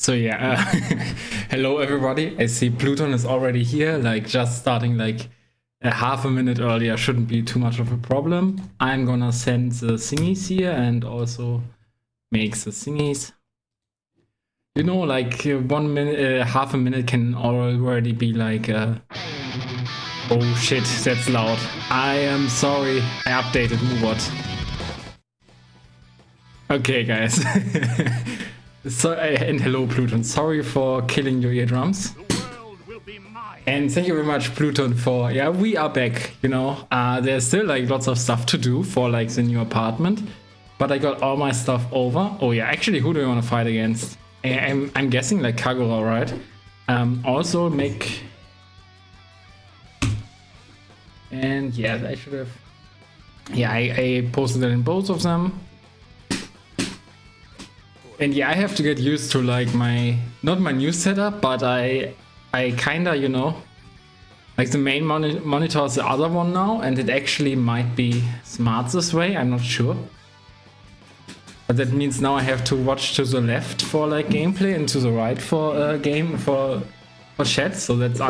So yeah, hello everybody. I see Pluton is already here, like just starting like a half a minute earlier shouldn't be too much of a problem. I'm gonna send the thingies here and also make the thingies. You know, like 1 minute, half a minute can already be like, oh shit, that's loud. I am sorry, I updated Moobot. Okay, guys. So, and hello, Pluton. Sorry for killing your eardrums. And thank you very much, Pluton, for, yeah, we are back, you know. There's still like lots of stuff to do for like the new apartment. But I got all my stuff over. Oh yeah, actually, who do you want to fight against? I'm guessing like Kagura, right? Also make... And yeah, I should have... Yeah, I posted it in both of them. And yeah, I have to get used to like my, not my new setup, but I kinda, you know, like the main monitor is the other one now, and it actually might be smart this way, I'm not sure. But that means now I have to watch to the left for like gameplay and to the right for for chat, so that's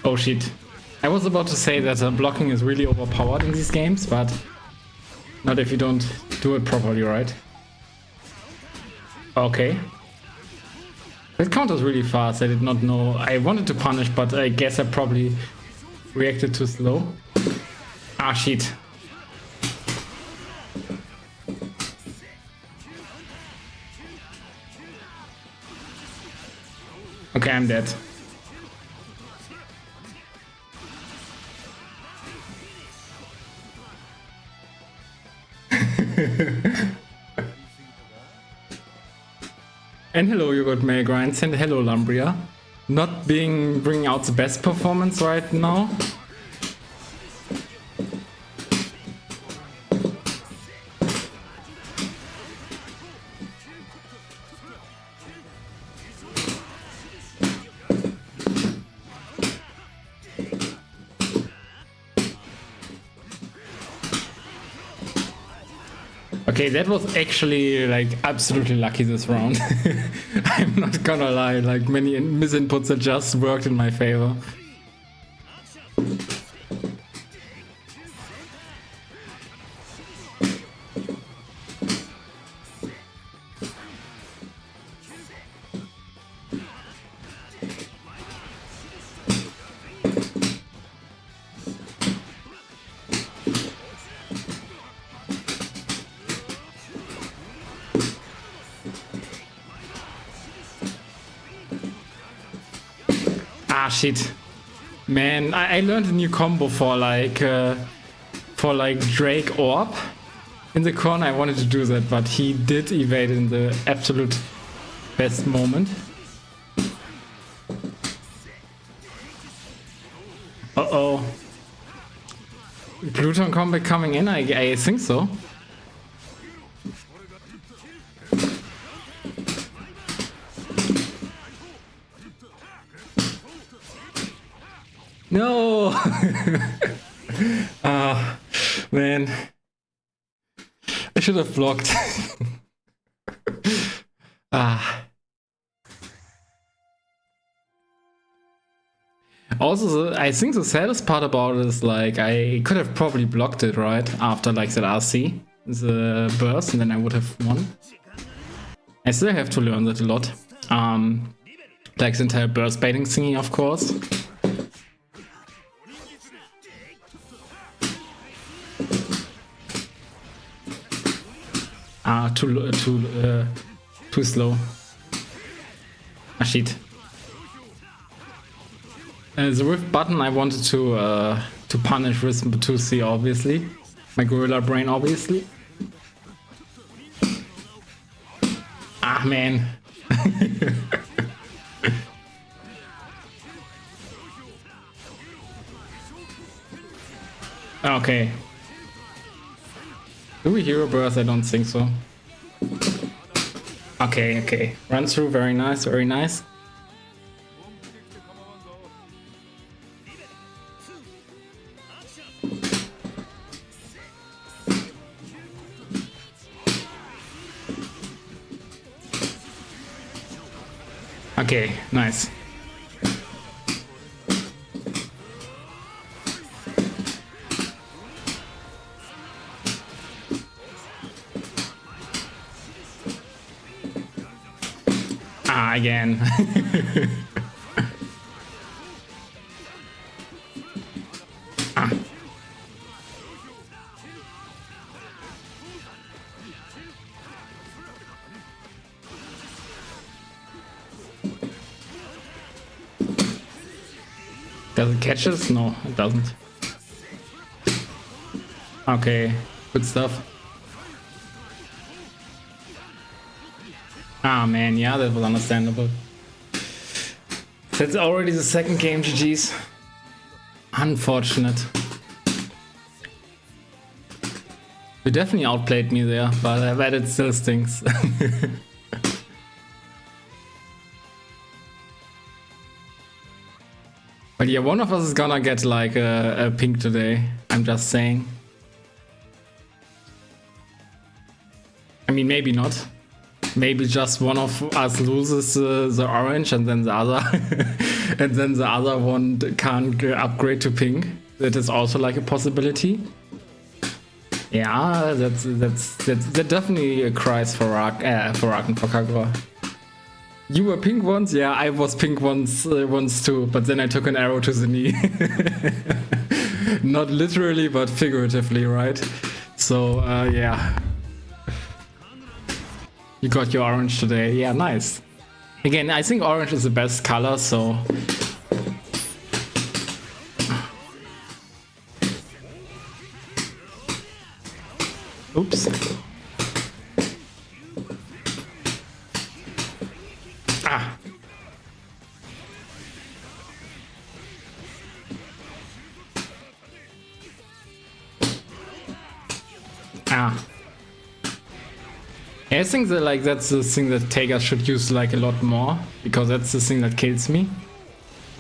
Oh shit. I was about to say that blocking is really overpowered in these games, but not if you don't do it properly, right? Okay. That counters really fast. I did not know. I wanted to punish, but I guess I probably reacted too slow. Ah, shit. Okay, I'm dead. And hello, you got Mail Grinds, and hello, Lumbria. Not bringing out the best performance right now. Okay, that was actually like absolutely lucky this round. I'm not gonna lie, like many misinputs that just worked in my favor. Ah shit, man! I learned a new combo for like Drake Orb in the corner. I wanted to do that, but he did evade in the absolute best moment. Uh-oh. Pluton combat coming in? I think so. No! Ah, man. I should have blocked. Ah. Also, I think the saddest part about it is like I could have probably blocked it right after like that RC, the burst, and then I would have won. I still have to learn that a lot. Like the entire burst baiting thingy, of course. Too slow. Ah, shit. The rift button I wanted to punish with 2C, obviously. My gorilla brain, obviously. Ah, man. Okay. Do we hero burst? I don't think so. Okay, okay. Run through, very nice, very nice. Okay, nice. Ah, again. Ah. Does it catch us? No, it doesn't. Okay, good stuff. Ah, man, yeah, that was understandable. That's already the second game, GG's. Unfortunate. You definitely outplayed me there, but I bet it still stinks. But yeah, one of us is gonna get like a pink today. I'm just saying. I mean, maybe not. Maybe just one of us loses the orange, and then the other, and then the other one can't upgrade to pink. That is also like a possibility. Yeah, that definitely cries for Raken and for Kagura. You were pink once, yeah. I was pink once too, but then I took an arrow to the knee. Not literally, but figuratively, right? So yeah. You got your orange today. Yeah, nice. Again, I think orange is the best color, so... Oops. Ah. Ah. I think that like that's the thing that Taker should use like a lot more, because that's the thing that kills me.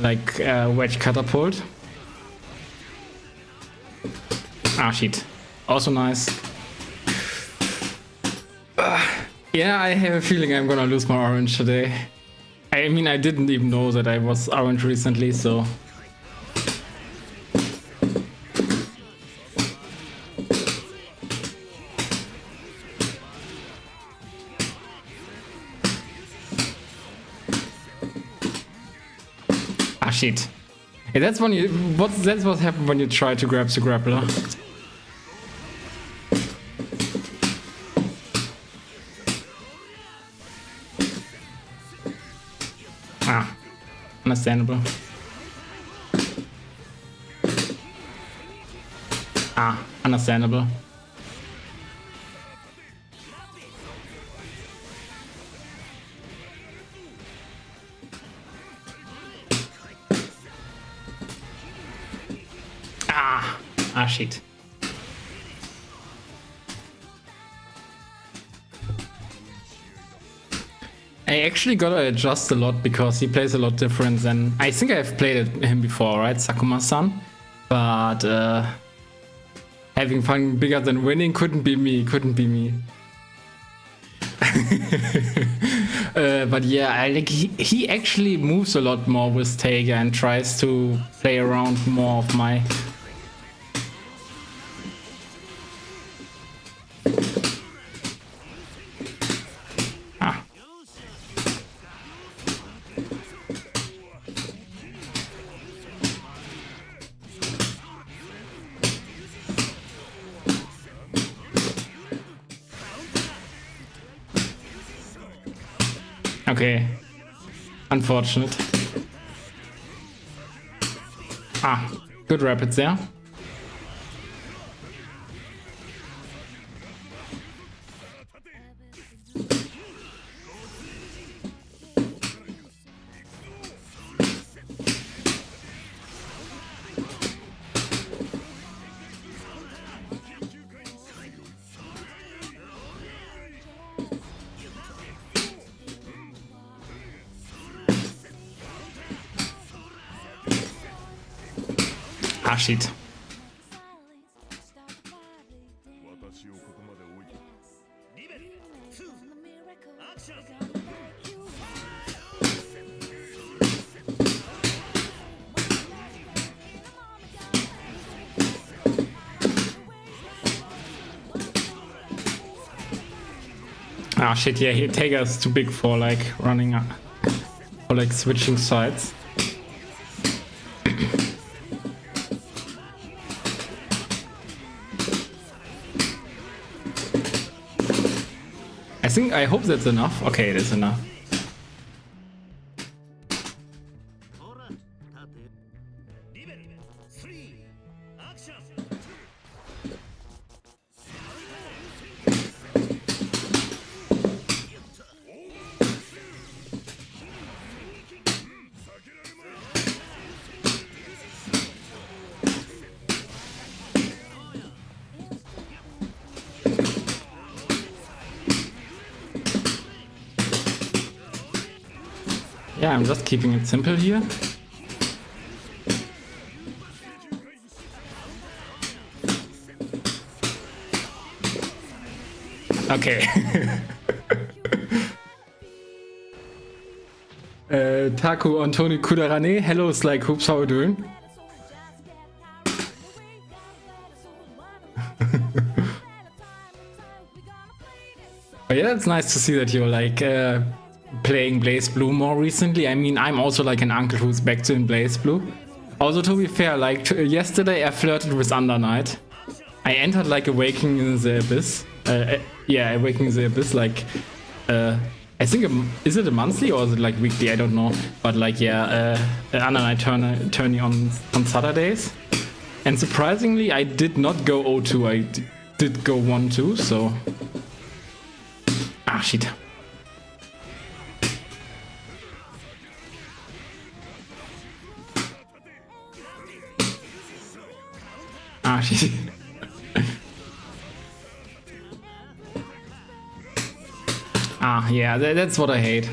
Like wedge catapult. Ah, shit. Also nice. Yeah, I have a feeling I'm gonna lose my orange today. I mean, I didn't even know that I was orange recently, so... Ah, shit. Yeah, that's when you... That's what happens when you try to grab the grappler. Ah, understandable. Ah, understandable. Ah, shit. I actually gotta adjust a lot because he plays a lot different than... I think I've played him before, right? Sakuma-san. But having fun bigger than winning couldn't be me, but yeah, I like he actually moves a lot more with Tager and tries to play around more of my... Okay, unfortunate. Ah, good rapids there. Ah, shit. Ah, shit, yeah, Taker is too big for like running up, for like switching sides. I hope that's enough. Okay, it is enough. Yeah, I'm just keeping it simple here. Okay. Taku Antoni Kudarane, hello Sly Hoops, how are you doing? But yeah, it's nice to see that you're like playing Blazblue more recently. I mean, I'm also like an uncle who's back to in Blazblue. Also, to be fair, like yesterday I flirted with Undernight. I entered like Awakening in the Abyss. Yeah, Awakening in the Abyss, like I think is it a monthly or is it like weekly? I don't know. But like yeah, Undernight tourney on Saturdays. And surprisingly, I did not go 0-2. I did go 1-2. So ah shit. Ah shit. Ah, yeah, that's what I hate.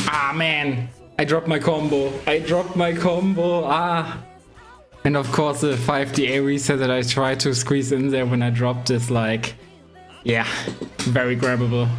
Ah, man. I dropped my combo. Ah. And of course the 5DA reset that I tried to squeeze in there when I dropped is like, yeah, very grabbable.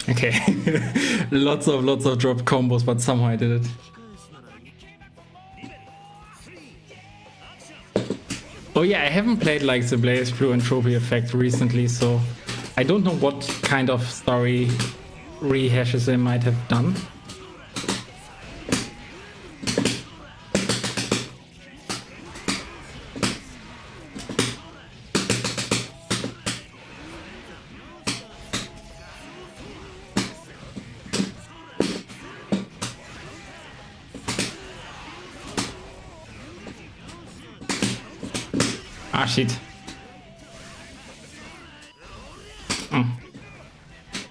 Okay, lots of drop combos, but somehow I did it. Oh yeah, I haven't played like the Blazblue and Trophy Effect recently, so I don't know what kind of story rehashes they might have done. Ah, shit. Oh.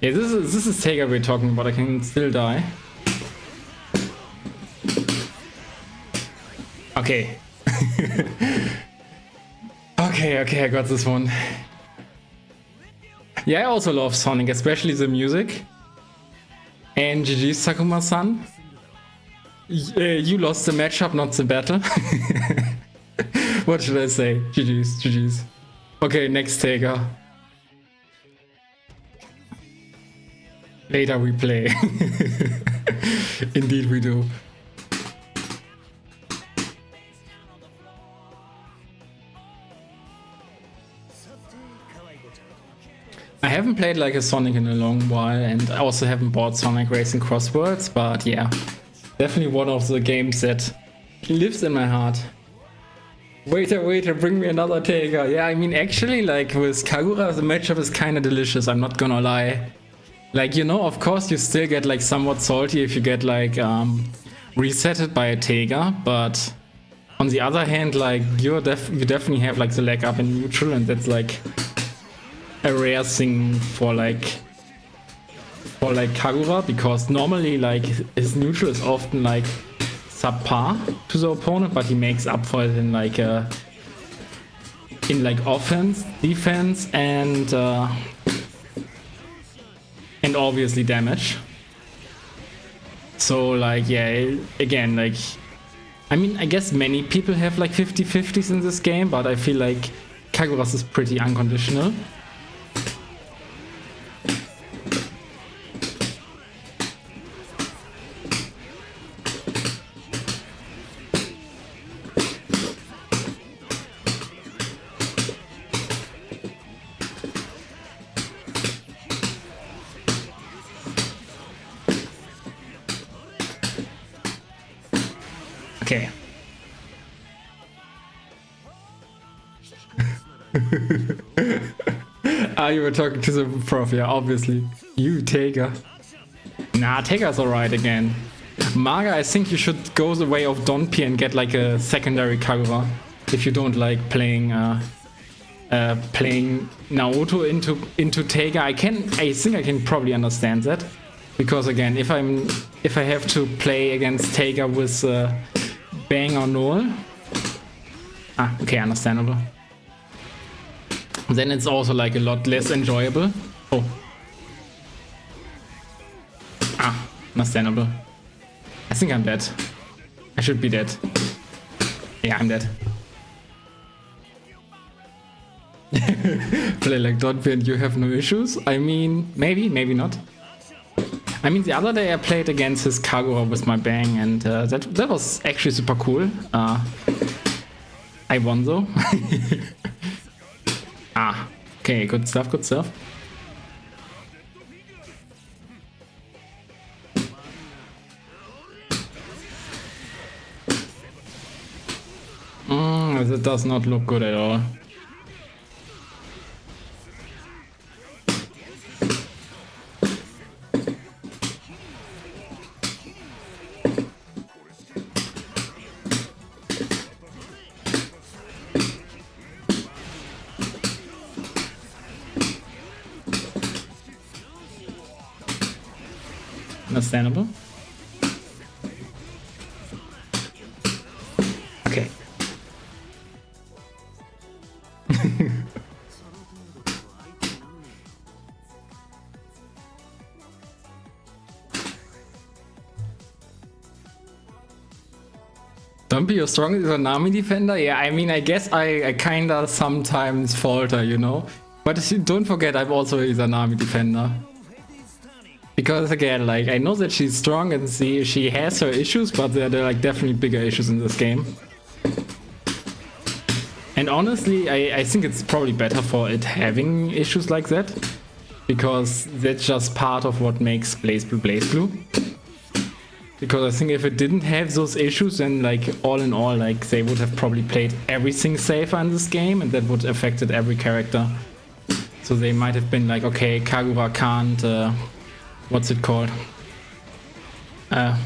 Yeah, this is Taker we're talking about. I can still die. Okay. Okay, I got this one. Yeah, I also love Sonic, especially the music. And GG's, Sakuma-san. You lost the matchup, not the battle. What should I say? GG's. Okay, next Taker. Later we play. Indeed we do. I haven't played like a Sonic in a long while, and I also haven't bought Sonic Racing Crosswords, but yeah, definitely one of the games that lives in my heart. Waiter, bring me another Tega. Yeah, I mean, actually, like with Kagura, the matchup is kind of delicious, I'm not gonna lie. Like, you know, of course, you still get like somewhat salty if you get like resetted by a Tega, but on the other hand, like you definitely have like the leg up in neutral, and that's like a rare thing for like Kagura, because normally like his neutral is often like subpar to the opponent, but he makes up for it in like offense, defense, and obviously damage. So like, yeah, again, like, I mean, I guess many people have like 50-50s in this game, but I feel like Kagura's is pretty unconditional. Okay. You were talking to the prof, yeah, obviously. You, Tega. Nah, Tega's alright again. Maga, I think you should go the way of Donpi and get like a secondary Kagura. If you don't like playing Naoto into Tega. I think I can probably understand that. Because again, if I have to play against Tega with Bang or Null. Okay, understandable. Then it's also like a lot less enjoyable. Oh. Understandable. I think I'm dead. I should be dead. Yeah, I'm dead. Play like Dotby and you have no issues? I mean, maybe not. I mean, the other day I played against his Kagura with my Bang, and that was actually super cool. I won though. Okay, good stuff. That does not look good at all. Understandable. Okay. Don't be your strongest Izanami defender? Yeah, I mean, I guess I kinda sometimes falter, you know? But don't forget, I'm also a Izanami defender. Because again, like, I know that she's strong and she has her issues, but there are like definitely bigger issues in this game. And honestly, I think it's probably better for it having issues like that. Because that's just part of what makes Blazblue. Because I think if it didn't have those issues, then like all in all, like they would have probably played everything safer in this game, and that would have affected every character. So they might have been like, okay, Kagura can't... what's it called? I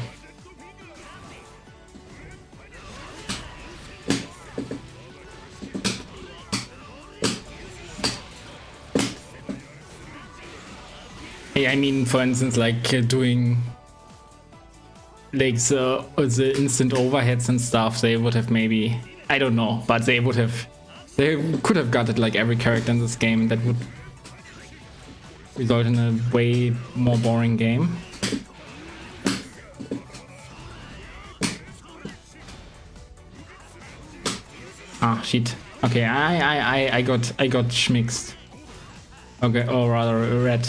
mean, for instance, like doing like the instant overheads and stuff, they would have maybe, I don't know, but they could have got it like every character in this game. That would result in a way more boring game. Ah, shit. Okay, I got schmixed. Okay, or rather red.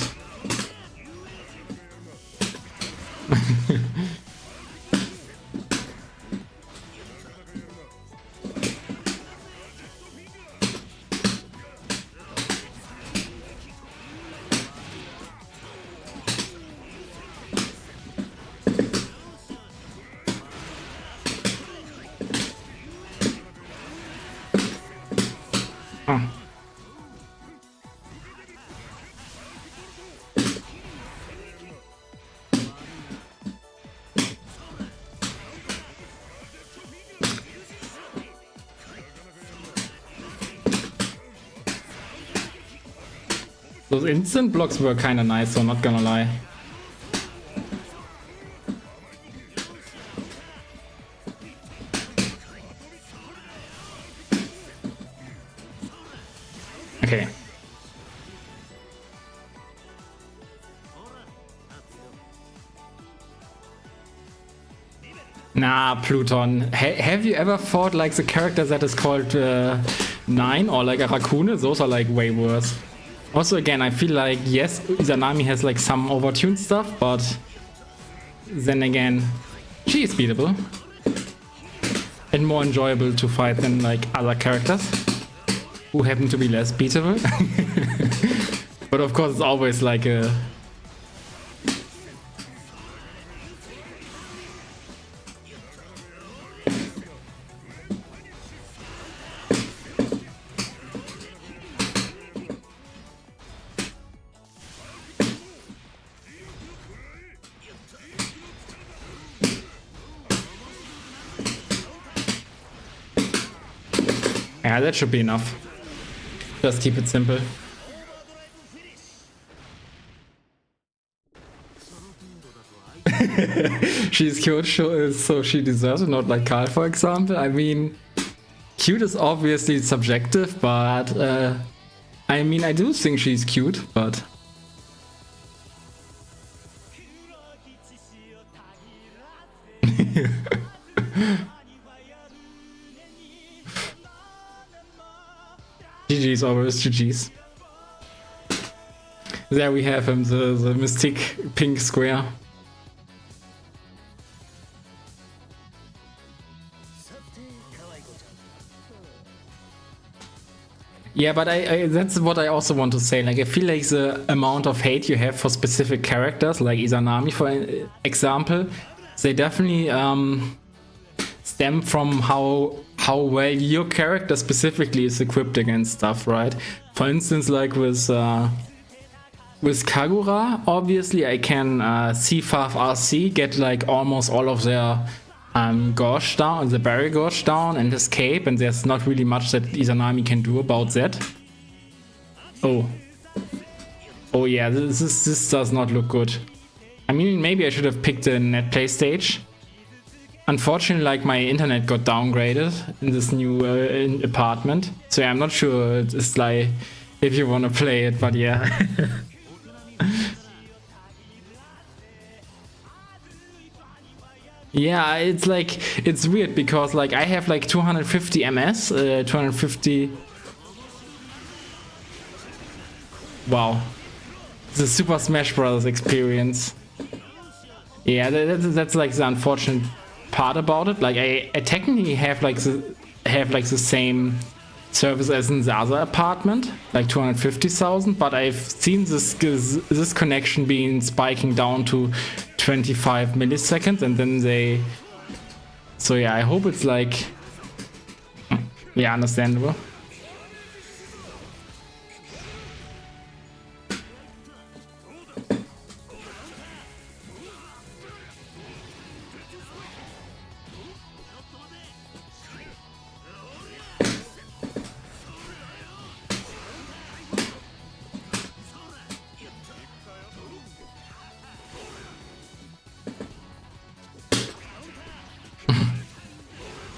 Those instant blocks were kinda nice, so not gonna lie. Okay. Nah, Pluton. Have you ever fought like the character that is called Nine or like a Raccoon? Those are like way worse. Also, again, I feel like, yes, Izanami has like some overtuned stuff, but then again, she is beatable. And more enjoyable to fight than like other characters who happen to be less beatable. But of course, it's always like a... Yeah, that should be enough. Just keep it simple. She's cute, so she deserves it, not like Carl, for example. I mean, cute is obviously subjective, but I mean, I do think she's cute, but... GG's always GG's. There we have him, the mystic pink square. Yeah, but that's what I also want to say. Like, I feel like the amount of hate you have for specific characters, like Izanami, for example, they definitely stem from how well your character specifically is equipped against stuff, right? For instance, like with Kagura, obviously I can C5 RC, get like almost all of their Gorge down, the Barrier Gorge down and escape, and there's not really much that Izanami can do about that. Oh yeah, this does not look good. I mean, maybe I should have picked a net play stage. Unfortunately, like, my internet got downgraded in this new apartment, so yeah, I'm not sure it's like if you want to play it, but yeah. Yeah, it's like, it's weird because like I have like 250 MS, 250. Wow, the Super Smash Bros. Experience. Yeah, that's like the unfortunate part about it. Like I technically have like the same service as in the other apartment, like 250,000, but I've seen this connection being spiking down to 25 milliseconds, and then they... So yeah, I hope it's like... Yeah, understandable.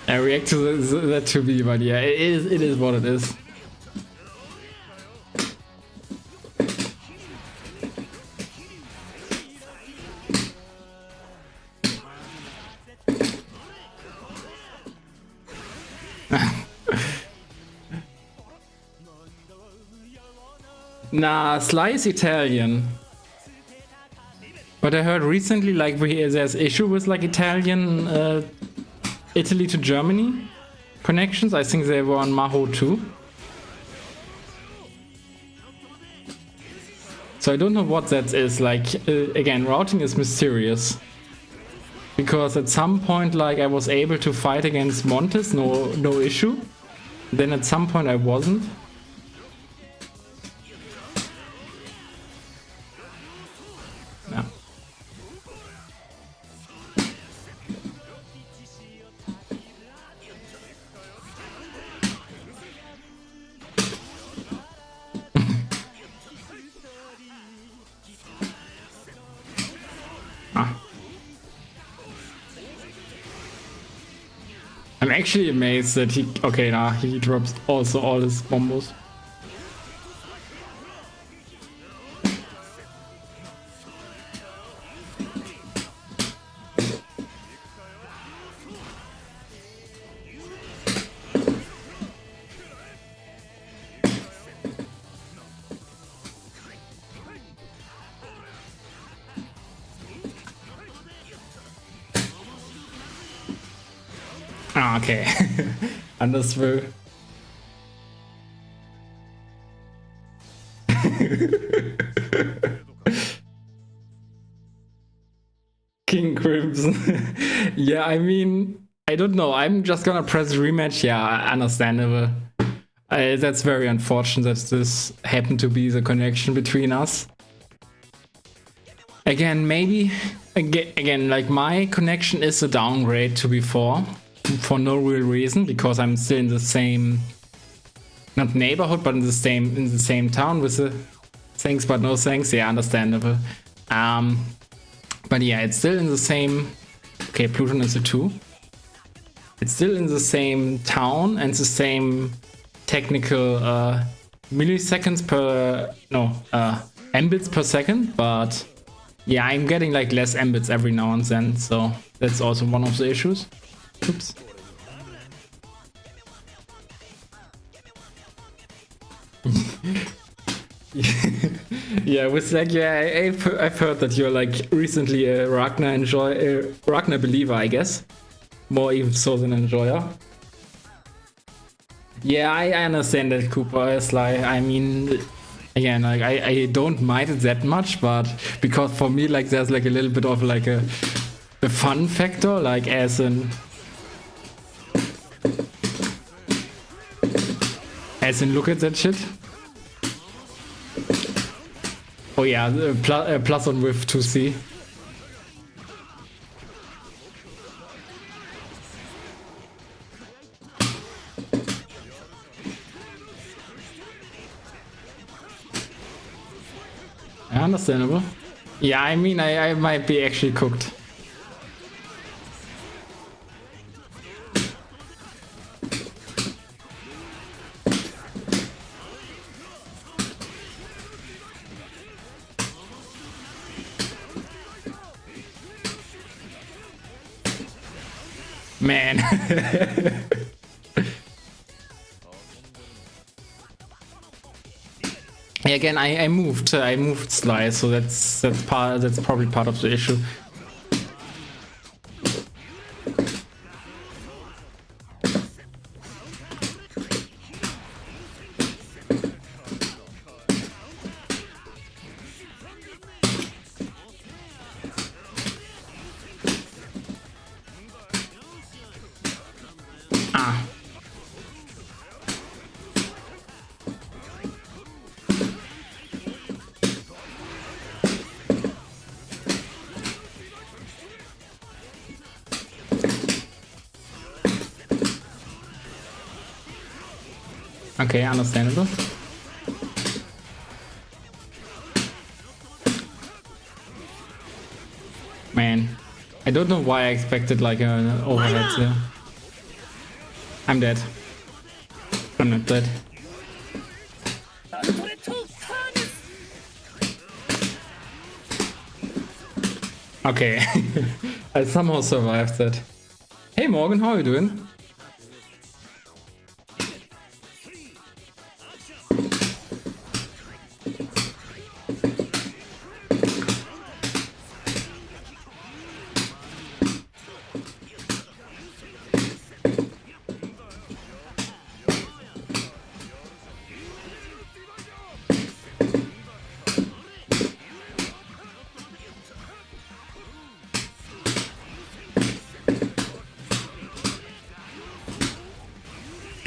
I react to that to be, but yeah, it is what it is. Nah, Sly is Italian. But I heard recently, like, there's issue with like Italian Italy to Germany connections. I think they were on Maho too. So I don't know what that is. Like, again, routing is mysterious. Because at some point, like, I was able to fight against Montes, no issue. Then at some point I wasn't. Yeah. I'm actually amazed that he... Okay, nah, he drops also all his bombos. Ah, okay. Understood. King Crimson. Yeah, I mean, I don't know. I'm just gonna press rematch. Yeah, understandable. That's very unfortunate that this happened to be the connection between us. Again, maybe... Again, like my connection is a downgrade to before. For no real reason, because I'm still in the same... Not neighborhood, but in the same town with the... Thanks, but no thanks. Yeah, understandable. But yeah, it's still in the same... Okay, Pluton is a 2. It's still in the same town and the same technical milliseconds per... No, mbits per second, but... Yeah, I'm getting like less mbits every now and then, so that's also one of the issues. Oops. Yeah, with like, yeah, I've heard that you're like recently a Ragnar believer, I guess. More even so than enjoyer. Yeah, I understand that, Cooper. It's like, I mean, again, like I don't mind it that much, but because for me, like, there's like a little bit of like a fun factor, like as in look at that shit. Oh yeah, plus on with 2C. Understandable. Yeah, I mean, I might be actually cooked. Man. Again, I moved Sly, so that's probably part of the issue. Okay, understandable. Man, I don't know why I expected like an overhead there. I'm dead. I'm not dead. Okay, I somehow survived that. Hey Morgan, how are you doing?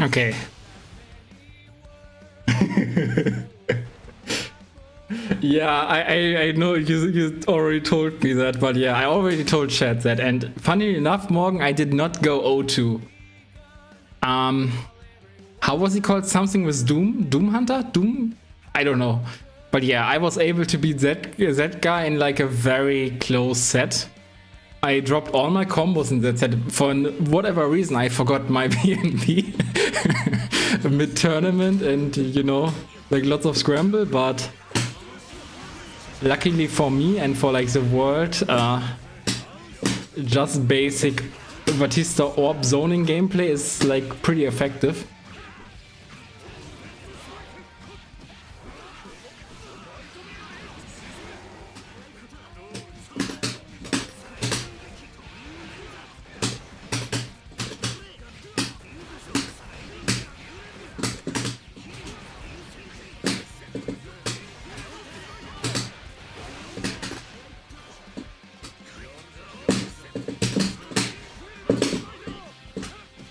Okay. Yeah, I know you already told me that, but yeah, I already told chat that. And funny enough, Morgan, I did not go O2. How was he called? Something with Doom? Doom Hunter? Doom? I don't know. But yeah, I was able to beat that guy in like a very close set. I dropped all my combos in that set. For whatever reason, I forgot my BNB mid-tournament and, you know, like lots of scramble, but luckily for me and for like the world, just basic Batista orb zoning gameplay is like pretty effective.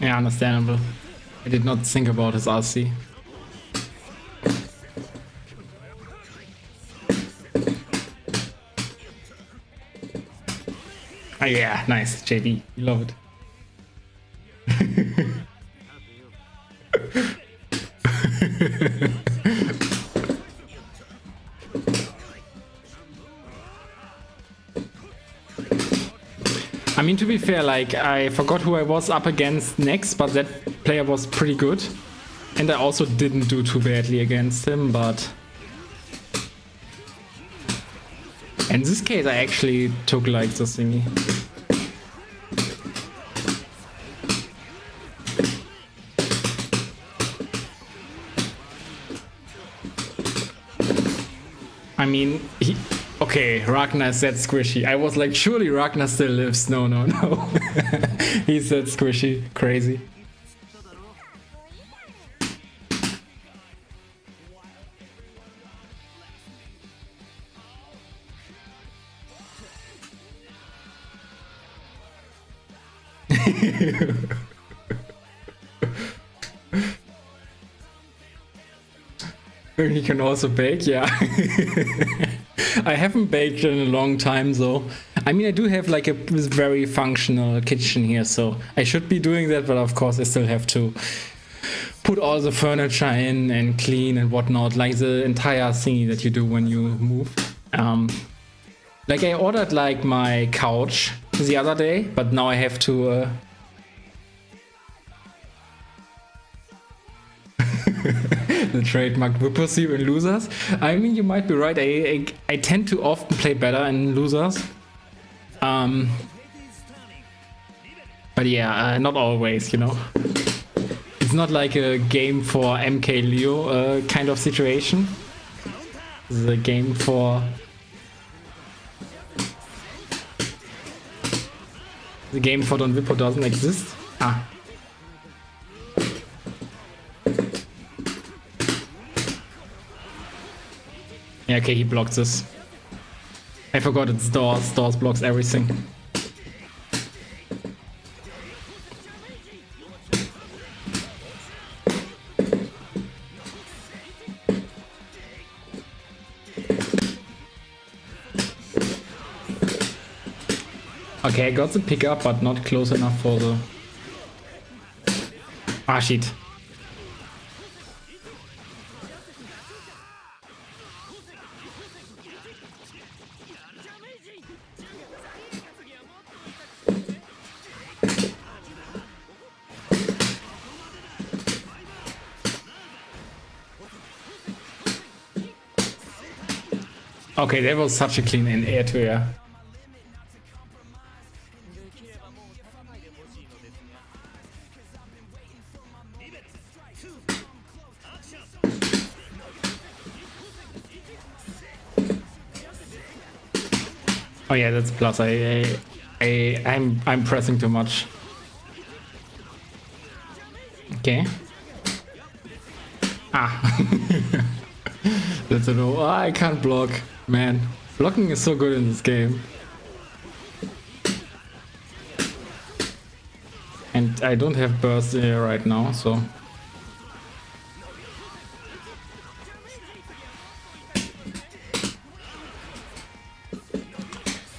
Yeah, understandable. I did not think about his RC. Oh yeah, nice, JD. You love it. I mean, to be fair, like, I forgot who I was up against next, but that player was pretty good. And I also didn't do too badly against him, but... in this case, I actually took, like, the thingy. I mean, okay, Ragnar is that squishy. I was like, surely Ragnar still lives. No, no, no. He's that squishy. Crazy. He can also bake, yeah. I haven't baked in a long time though. I mean, I do have like a very functional kitchen here, so I should be doing that, but of course I still have to put all the furniture in and clean and whatnot, like the entire thingy that you do when you move. Like I ordered like my couch the other day, but now I have to the trademark Whippersy in losers. I mean, you might be right. I tend to often play better in losers. But yeah, not always, you know. It's not like a game for MK Leo kind of situation. It's a game for... the game for Don Vippo doesn't exist. Ah. Yeah, okay, he blocked this. I forgot it's doors. Doors blocks everything. Okay, I got the pickup, but not close enough for the... ah, shit. Okay, that was such a clean in air to air. Oh yeah, that's plus. I'm pressing too much. Okay. Ah. That's a no. Oh, I can't block. Man, blocking is so good in this game. And I don't have burst here right now, so...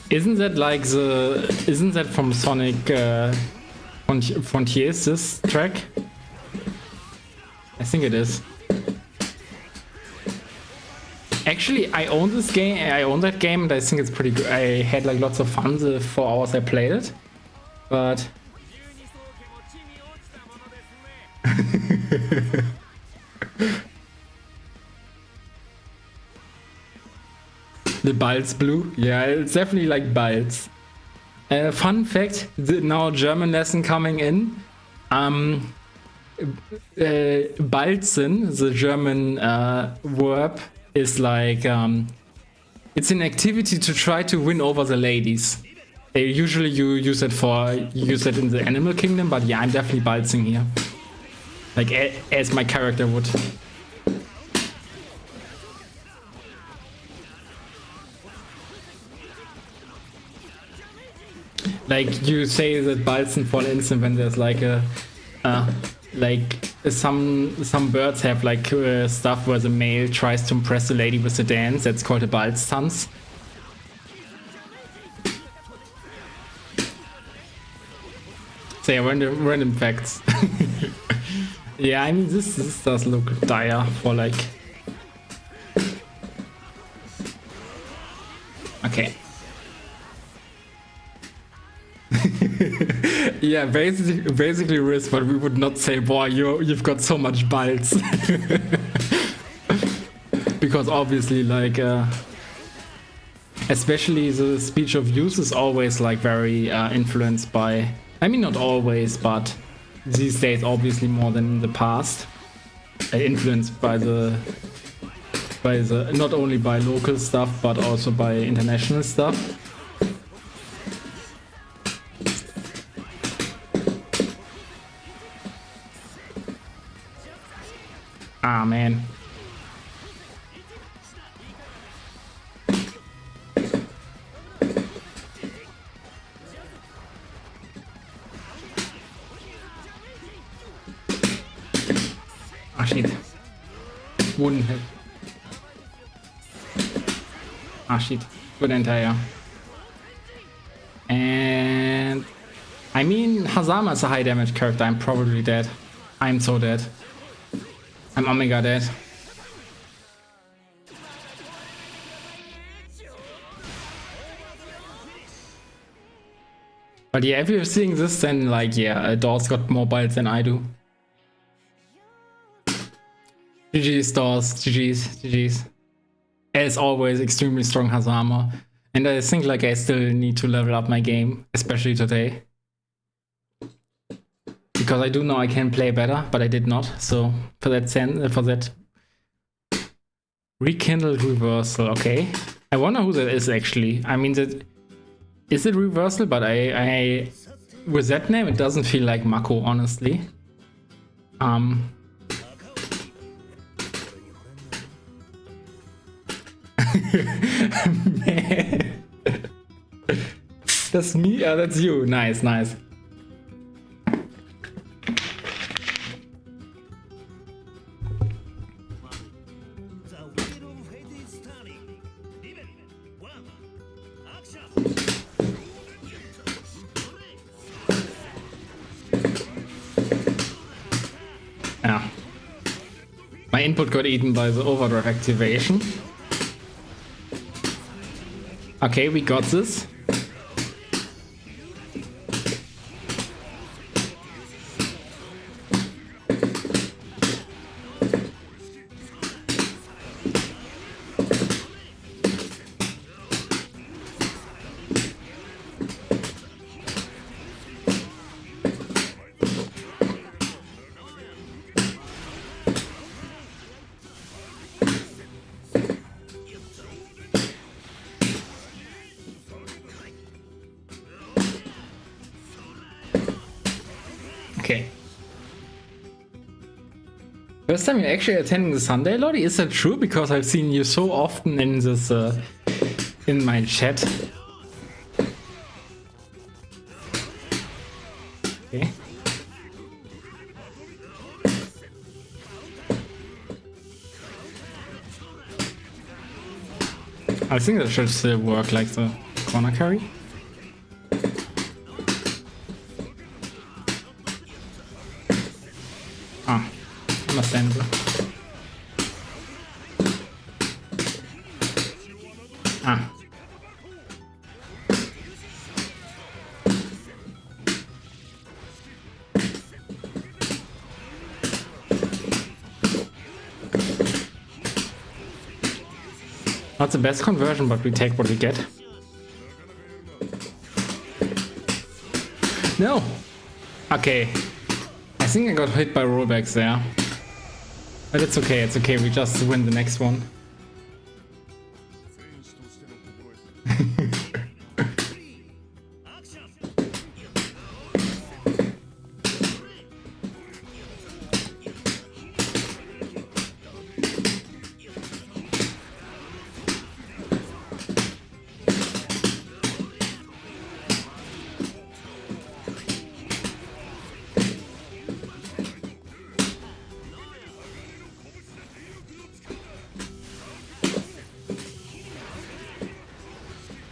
Isn't that like the... isn't that from Sonic Frontiers, this track? I think it is. Actually, I own this game. I own that game, and I think it's pretty good. I had like lots of fun the 4 hours I played it, but the Blazblue, yeah, it's definitely like Balz. Fun fact: now German lesson coming in. Balzen, the German verb, is like it's an activity to try to win over the ladies. Usually you use it in the animal kingdom, but yeah, I'm definitely balzing here, like as my character would. Like you say that balzen, for instance, when there's like a like some birds have like stuff where the male tries to impress the lady with the dance. That's called a Balztanz. So yeah, random facts. Yeah, I mean this does look dire for like. Okay. Yeah, basically risk, but we would not say, boy, you've got so much balls. Because obviously, like, especially the speech of youth is always like very influenced by, I mean not always, but these days obviously more than in the past, influenced by the not only by local stuff but also by international stuff. Ah, man. Ah, shit. Wouldn't have. Ah, shit. Good entire. And I mean, Hazama is a high damage character. I'm probably dead. I'm so dead. I'm Omega dead. But yeah, if you're seeing this, then like, yeah, Dawes got more bites than I do. GG's Dawes, GG's. As always, extremely strong Hazama. And I think like I still need to level up my game, especially today. Because I do know I can play better, but I did not. So for that rekindled reversal, okay. I wonder who that is actually. I mean, is it reversal? But I with that name, it doesn't feel like Mako, honestly. Man. That's me? Yeah, that's you. Nice, nice. Yeah. My input got eaten by the overdrive activation. Okay, we got this. Okay. First time you're actually attending the Sunday Lottie? Is that true? Because I've seen you so often in this, in my chat. Okay. I think that should still work like the corner carry. Ah, understandable. Not the best conversion, but we take what we get. No! Okay. I think I got hit by rollbacks there. But it's okay, we just win the next one.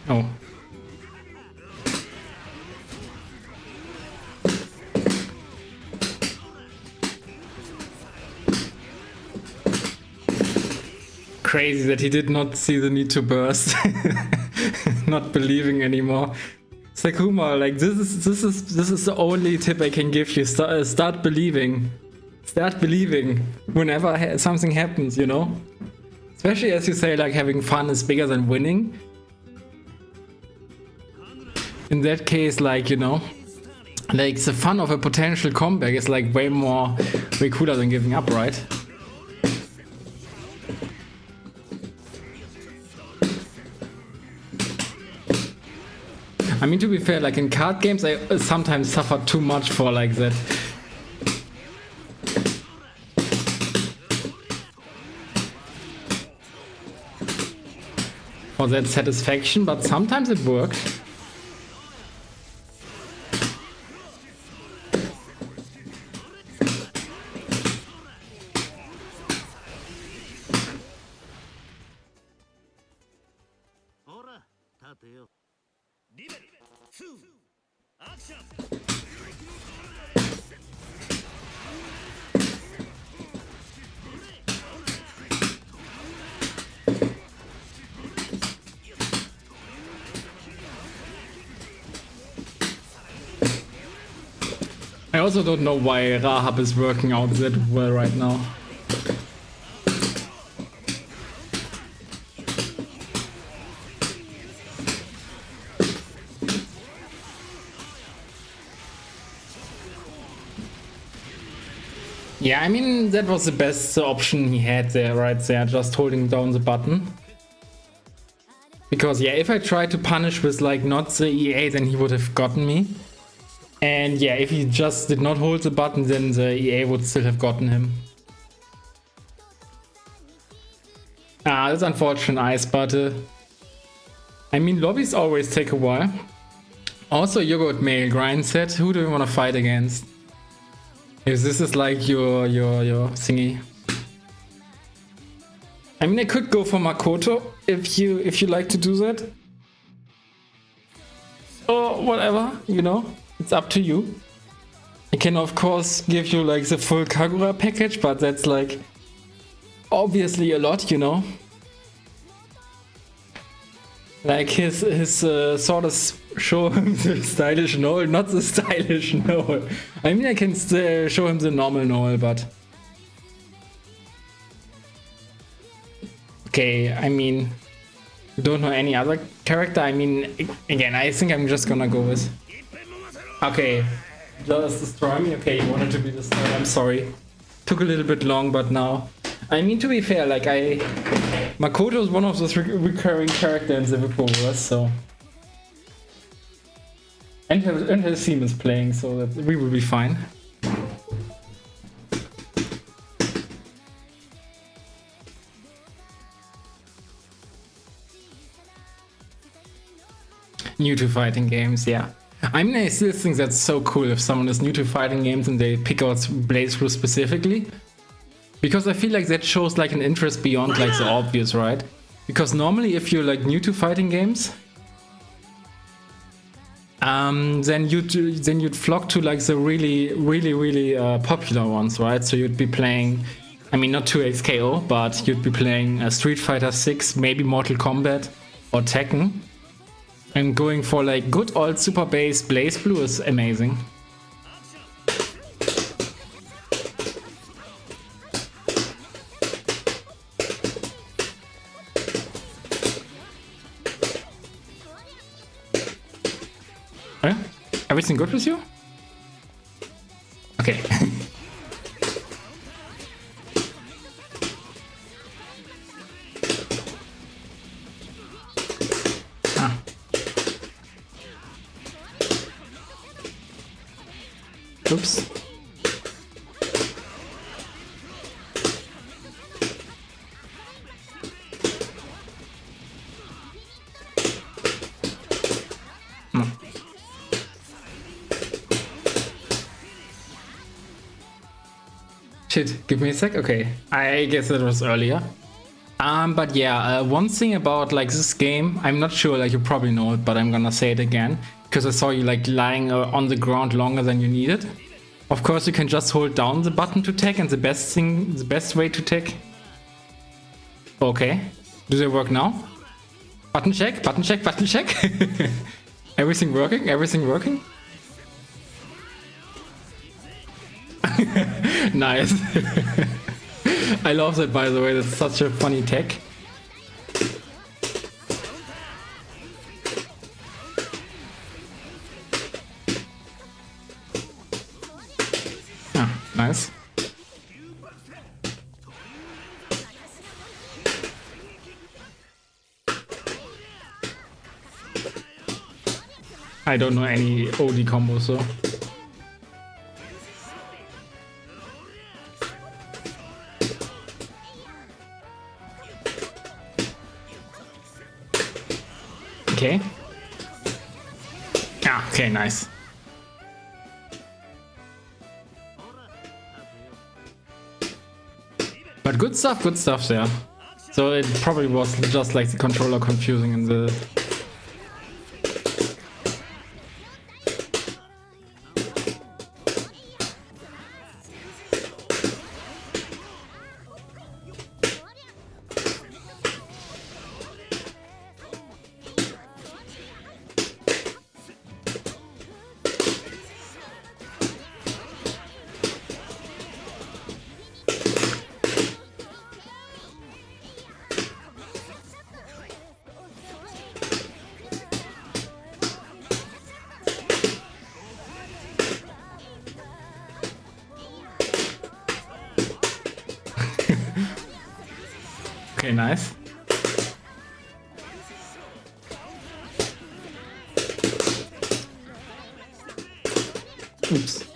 Oh. Crazy that he did not see the need to burst. Not believing anymore. Sakuma, like this is the only tip I can give you. Start believing. Start believing whenever something happens, you know? Especially as you say, like having fun is bigger than winning. In that case, like, you know, like the fun of a potential comeback is like way cooler than giving up, right? I mean, to be fair, like in card games, I sometimes suffer too much for like that. For that satisfaction, but sometimes it worked. I also don't know why Rahab is working out that well right now. Yeah, I mean, that was the best option he had there, right there, just holding down the button. Because, yeah, if I tried to punish with, like, not the EA, then he would have gotten me. And, yeah, if he just did not hold the button, then the EA would still have gotten him. Ah, that's unfortunate, Ice, but, I mean, lobbies always take a while. Also, Yogurt Mail Grind said, who do you want to fight against? If this is like your thingy. I mean, I could go for Makoto if you like to do that. Or whatever, you know, it's up to you. I can of course give you like the full Kagura package, but that's like obviously a lot, you know. Like his sort of show him the stylish Noel, not the stylish Noel. I mean, I can still show him the normal Noel, but okay. I mean, you don't know any other character. I mean, again, I think I'm just gonna go with. Okay, just destroy me. Okay, you wanted to be destroyed. I'm sorry. Took a little bit long, but now. I mean, to be fair, like Makoto is one of those recurring characters in the Vipoverse, so. And her theme is playing, so that we will be fine. New to fighting games, yeah. I mean, I still think that's so cool if someone is new to fighting games and they pick out Blazblue specifically. Because I feel like that shows like an interest beyond like the obvious, right? Because normally if you're like new to fighting games, then you'd flock to like the really popular ones, right? So you'd be playing, I mean not 2XKO, but you'd be playing Street Fighter 6, maybe Mortal Kombat or Tekken. And going for like good old super base Blazblue is amazing. Everything good with you? Okay. Oops. Shit, give me a sec. Okay, I guess it was earlier. But yeah, one thing about like this game, I'm not sure, like you probably know it, but I'm gonna say it again because I saw you like lying on the ground longer than you needed. Of course, you can just hold down the button to tag, and the best way to tag. Okay, do they work now? Button check, button check, button check. Everything working? Everything working? Nice. I love that, by the way. That's such a funny tech. Ah, nice. I don't know any OD combos, so. Okay. Ah, okay, nice. But good stuff there. So it probably was just like the controller confusing in the... Okay, nice. Oops.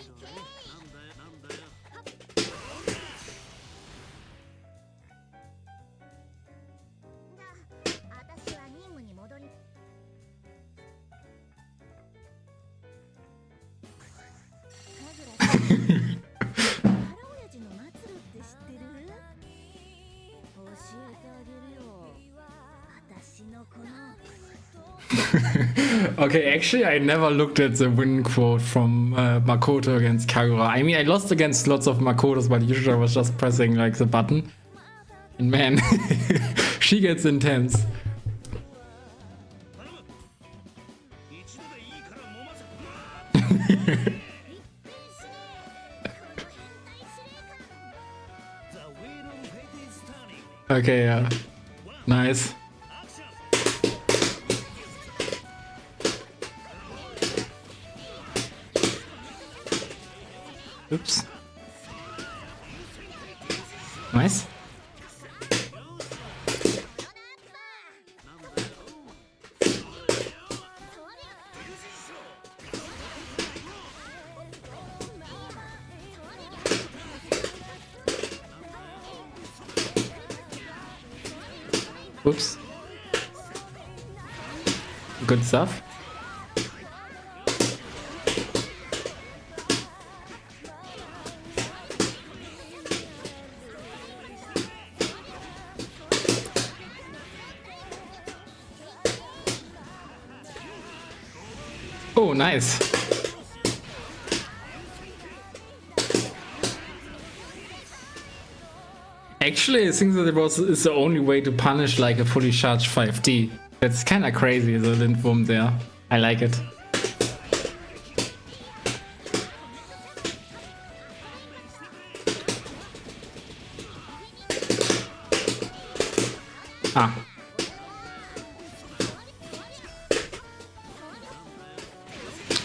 Okay, actually, I never looked at the win quote from Makoto against Kagura. I mean, I lost against lots of Makotos, but usually I was just pressing like the button. And man, she gets intense. Okay, yeah. Nice. Oops. Nice. Oops. Good stuff. Oh, nice. Actually, I think that is the only way to punish like a fully charged 5D. That's kind of crazy, the Lindwurm there. I like it. Ah.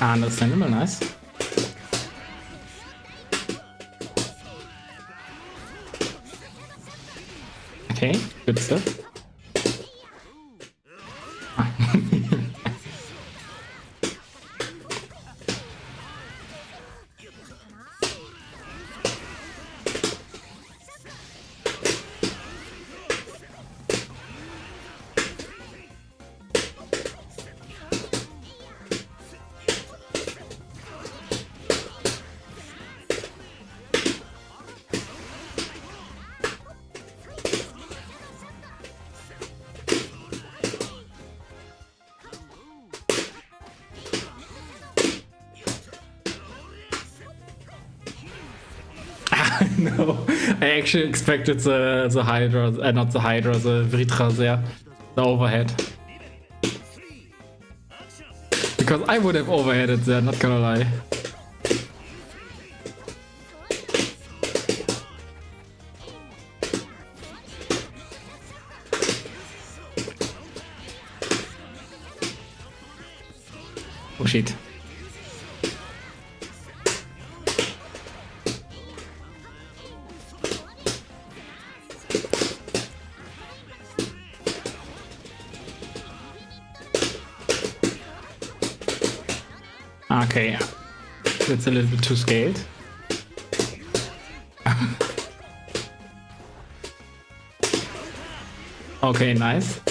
Understandable, nice. Okay, good stuff. No, I actually expected the Hydra, not the Hydra, the Vritra there, the overhead. Because I would have overheaded there, not gonna lie. Oh shit. Okay, that's a little bit too scaled. Okay, nice.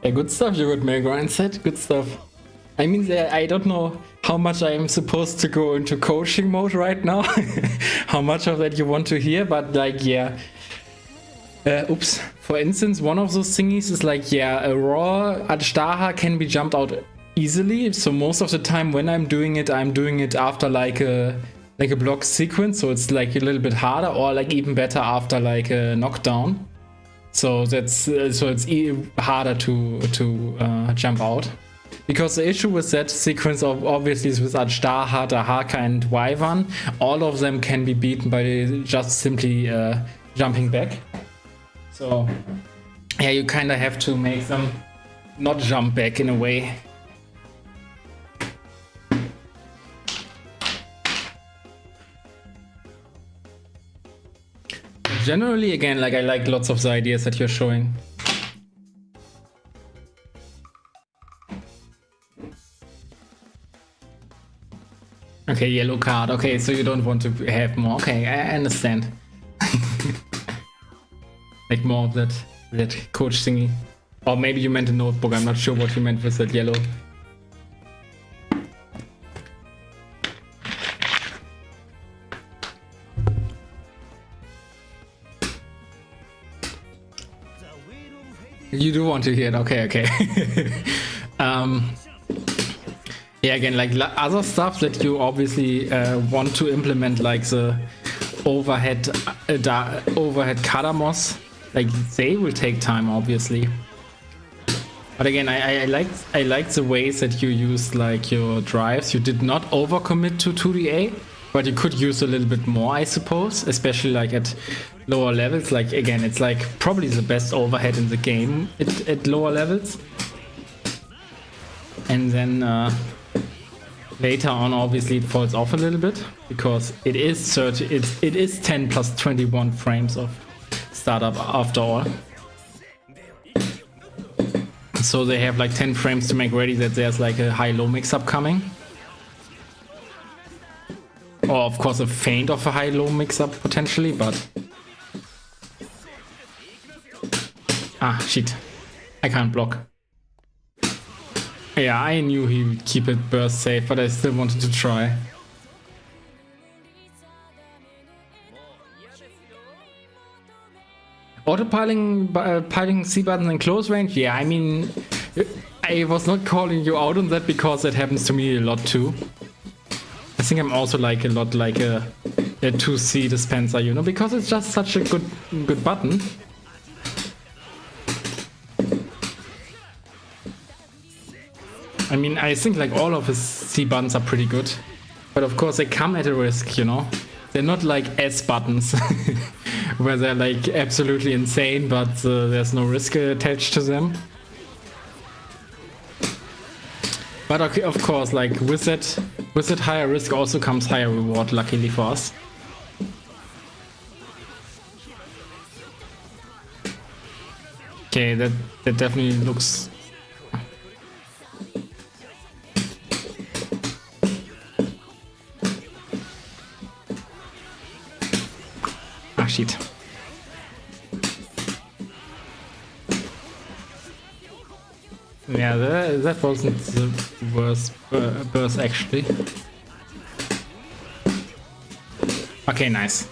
Yeah, good stuff, you would make grind set. Good stuff. I mean, I don't know how much I am supposed to go into coaching mode right now. How much of that you want to hear, but like, yeah. Oops. For instance, one of those thingies is like, yeah, a raw Adstaha can be jumped out easily. So most of the time when I'm doing it after like a block sequence. So it's like a little bit harder, or like even better after like a knockdown. So that's so it's harder to jump out, because the issue with that sequence obviously is with Adstaha, Dahaka, and Wyvern. All of them can be beaten by just simply jumping back. So yeah, you kind of have to make them not jump back in a way. Generally, again, like I like lots of the ideas that you're showing. Okay, yellow card. Okay, so you don't want to have more. Okay, I understand. Like more of that coach thingy. Or maybe you meant a notebook. I'm not sure what you meant with that yellow. You do want to hear it, okay. Yeah, again, like other stuff that you obviously want to implement, like the overhead Kadamos, like they will take time, obviously. But again, I like the ways that you used like your drives. You did not overcommit to 2DA, but you could use a little bit more, I suppose, especially like at lower levels. Like again, it's like probably the best overhead in the game at lower levels. And then later on, obviously, it falls off a little bit, because it is 10 plus 21 frames of startup after all. So they have like 10 frames to make ready that there's like a high-low mix-up coming. Or of course a feint of a high-low mix-up potentially, but... Ah, shit. I can't block. Yeah, I knew he would keep it burst safe, but I still wanted to try. Autopiling piling C buttons in close range? Yeah, I mean, I was not calling you out on that because it happens to me a lot too. I think I'm also like a lot like a 2C dispenser, you know, because it's just such a good button. I mean, I think like all of his C buttons are pretty good, but of course they come at a risk, you know. They're not like S buttons where they're like absolutely insane, but there's no risk attached to them. But okay, of course, like with that higher risk also comes higher reward, luckily for us. Okay, that definitely looks... Ah, shit. Yeah, that wasn't the worst burst actually. Okay, nice.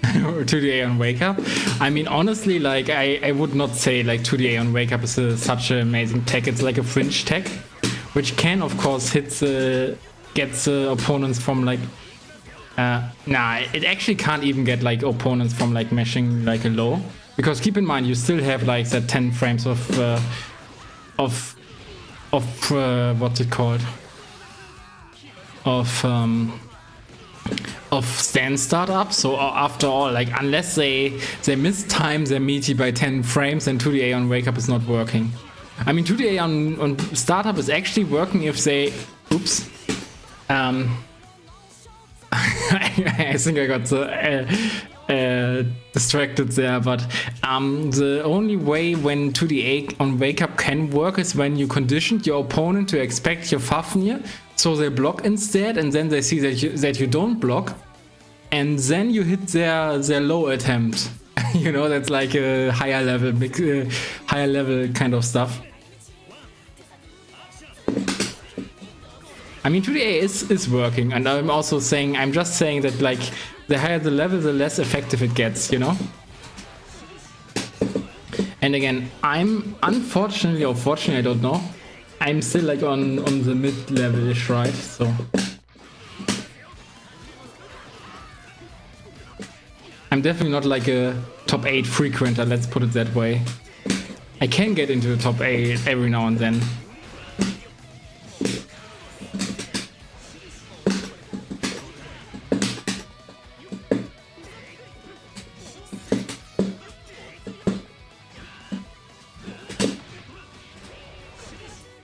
Or 2DA on Wake Up. I mean, honestly, like I would not say like 2DA on Wake Up is such an amazing tech. It's like a fringe tech, which can of course gets opponents from like. Nah, it actually can't even get like opponents from like meshing like a low, because keep in mind you still have like that 10 frames of what's it called, of stand startup. So after all, like unless they mistime their meaty by 10 frames, then 2DA on Wake Up is not working. I mean, 2DA on startup is actually working if they I think I got distracted there, but the only way when 2DA on Wake Up can work is when you conditioned your opponent to expect your Fafnir, so they block instead, and then they see that you don't block, and then you hit their low attempt. You know, that's like a higher level kind of stuff. I mean, 2DA is working, and I'm just saying that like the higher the level, the less effective it gets, you know? And again, I'm unfortunately or fortunately, I don't know, I'm still like on the mid-level-ish, right? So I'm definitely not like a top 8 frequenter, let's put it that way. I can get into the top 8 every now and then.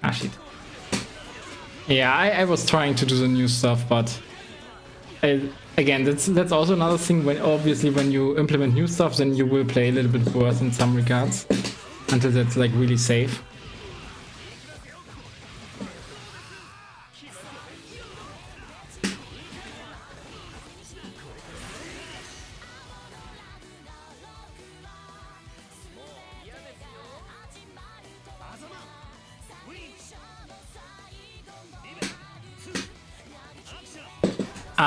Ah, shit. Yeah, I was trying to do the new stuff, but again, that's also another thing. When obviously when you implement new stuff, then you will play a little bit worse in some regards until that's like really safe.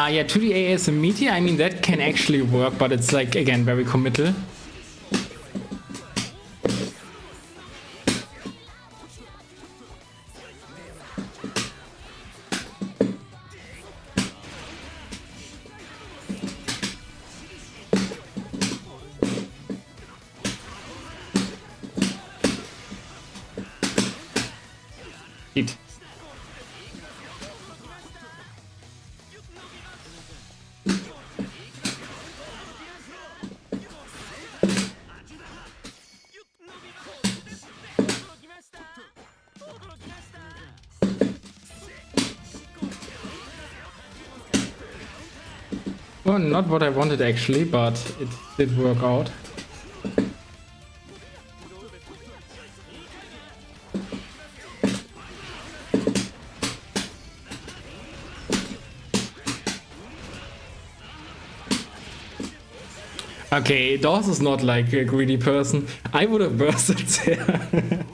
Yeah, 2DA as a meteor, I mean, that can actually work, but it's like, again, very committal. It. Well, not what I wanted actually, but it did work out. Okay, Dawes is not like a greedy person. I would have bursted there.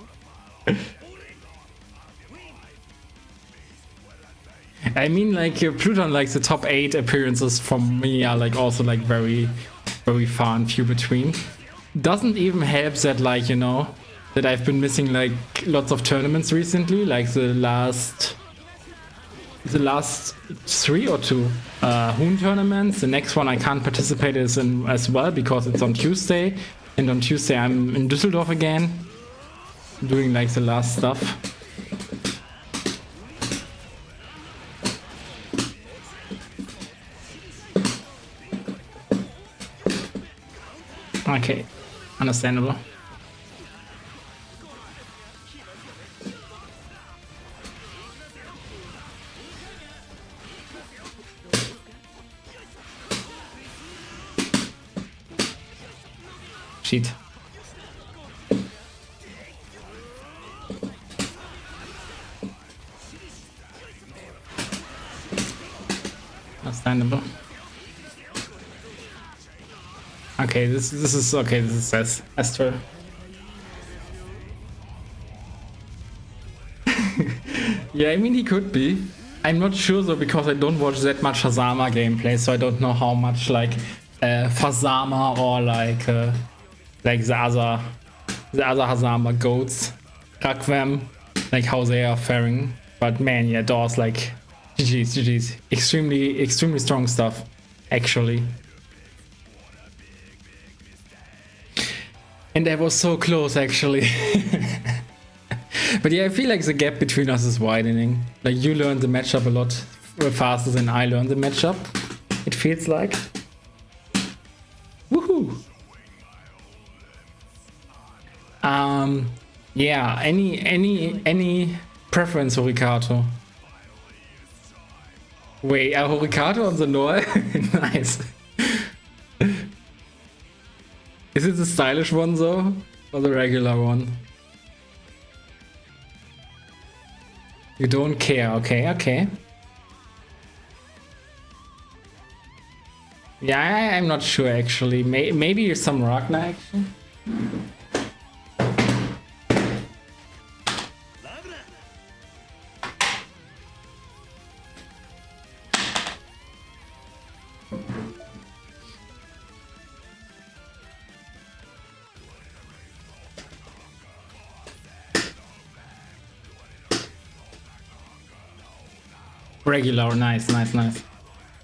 I mean, like Pluton, like the top 8 appearances from me are like also like very, very far and few between. Doesn't even help that, like, you know, that I've been missing like lots of tournaments recently, like the last 3 or 2 Hoon tournaments. The next one I can't participate in as well because it's on Tuesday, and on Tuesday I'm in Düsseldorf again doing like the last stuff. Okay, understandable. Shit. Understandable. Okay, this is okay. This is CEST. Astral. Yeah, I mean he could be. I'm not sure though because I don't watch that much Hazama gameplay, so I don't know how much like Phasama or like the other Hazama goats, Rakwem, like how they are faring. But man, yeah, Doors like GG's, extremely strong stuff, actually. And I was so close, actually. But yeah, I feel like the gap between us is widening. Like you learn the matchup a lot faster than I learn the matchup. It feels like. Woohoo! Yeah. Any preference, Horikato? Wait, Horikato on the Noel? Nice. Is it the stylish one though, or the regular one? You don't care, okay. Yeah, I'm not sure actually. Maybe some Ragnar action? Regular, nice.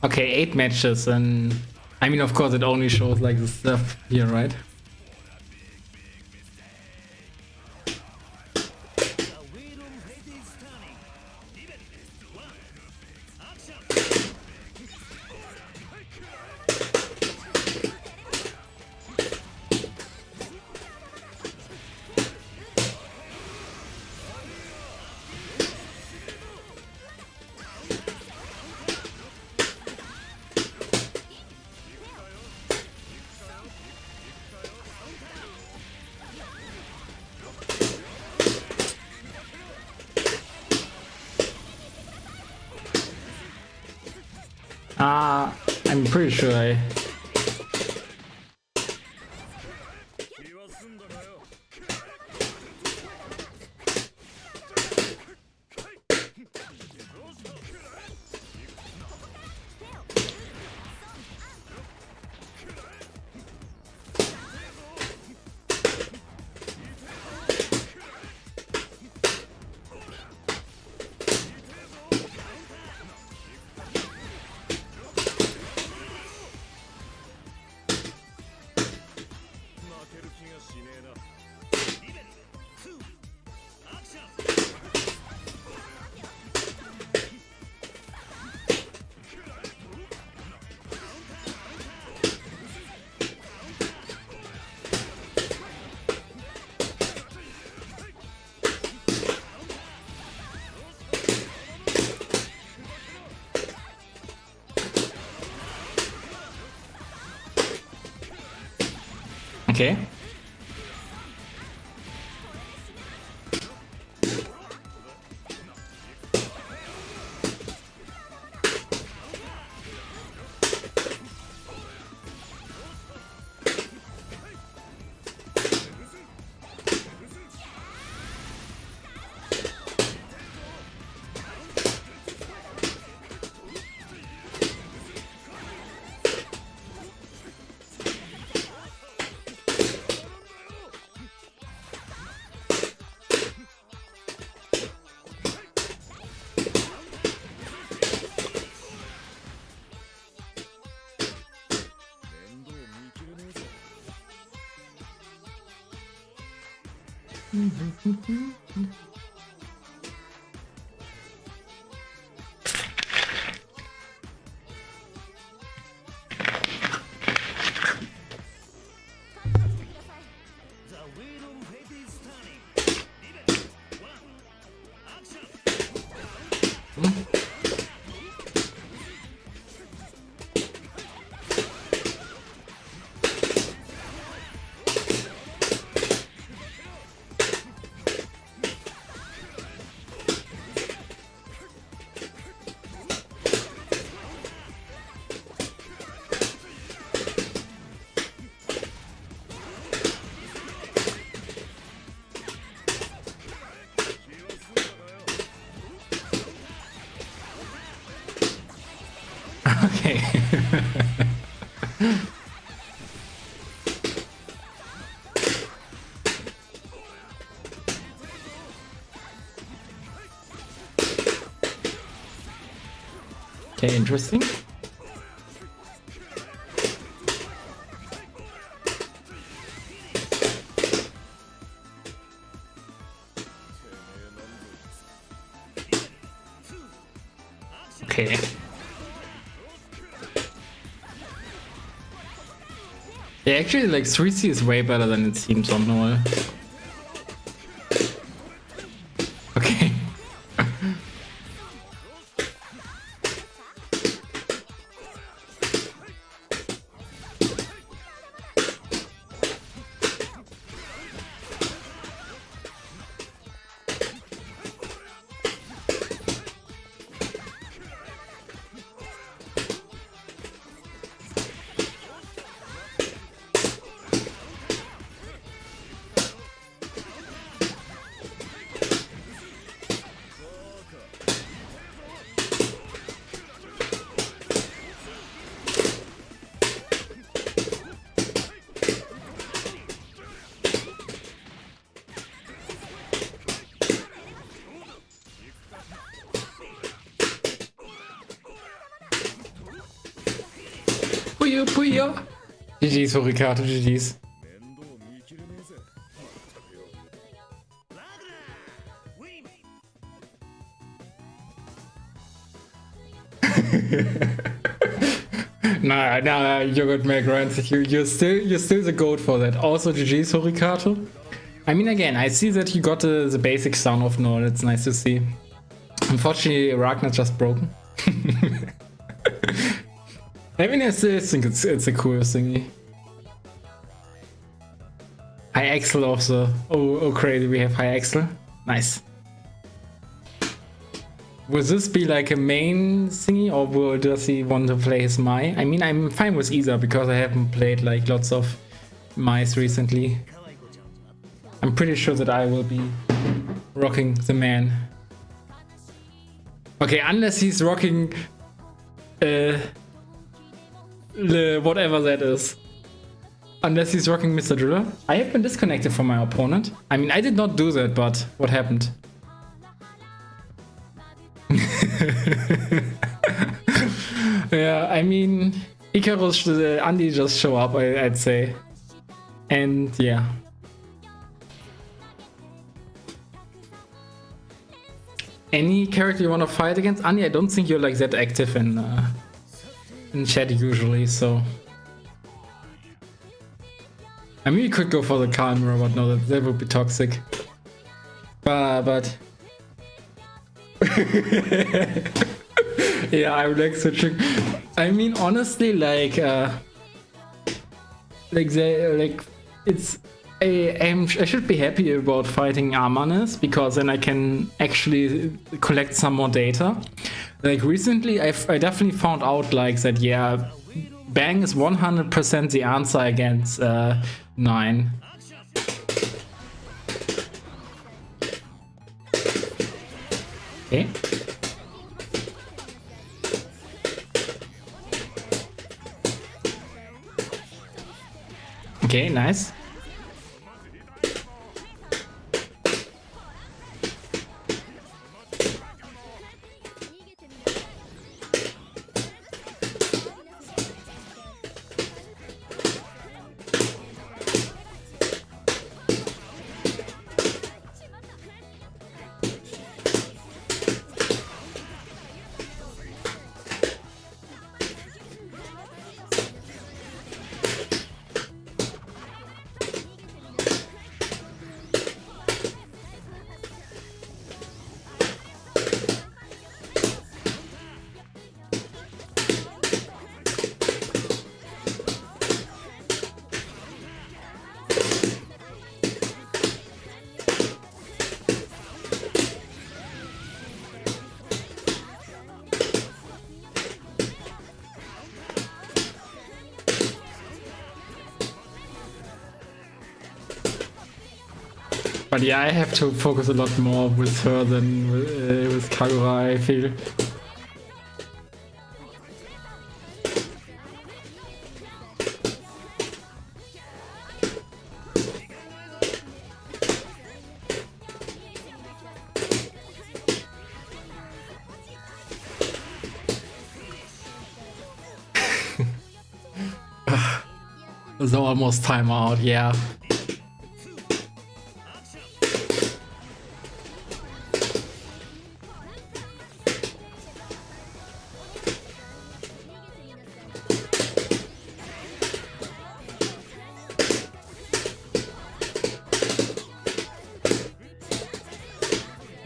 Okay, 8 matches, and I mean, of course, it only shows like the stuff here, right? I'm pretty sure I... Okay. Okay. Okay, interesting. Okay. Yeah, actually, like 3C is way better than it seems on Noel. Okay. Puyo, puyo. GG's, Horikato, GG's. Nah, Yogurt Milk Rancid, you're still the goat for that. Also, GG's, Horikato. I mean, again, I see that you got the basic sound of Noel. It's nice to see. Unfortunately, Ragnar just broken. I mean, I still think it's a cool thingy. High Axel also. Oh, crazy, we have High Axel. Nice. Will this be like a main thingy, or does he want to play his Mai? I mean, I'm fine with either because I haven't played like lots of Mais recently. I'm pretty sure that I will be rocking the man. Okay, unless he's rocking whatever that is. Unless he's rocking Mr. Driller. I have been disconnected from my opponent. I mean, I did not do that, but what happened? Yeah, I mean, Icarus, Andy just show up, I'd say. And yeah. Any character you want to fight against? Andy, I don't think you're like that active in chat usually, so. I mean, you could go for the calm robot, no, that would be toxic. But yeah, I would like switching. I mean, honestly, like it's I should be happy about fighting Armanis because then I can actually collect some more data. Like recently, I definitely found out like that. Yeah, Bang is 100% the answer against 9. Okay. Okay, nice. But yeah, I have to focus a lot more with her than with Kagura, I feel. It's almost time out, yeah.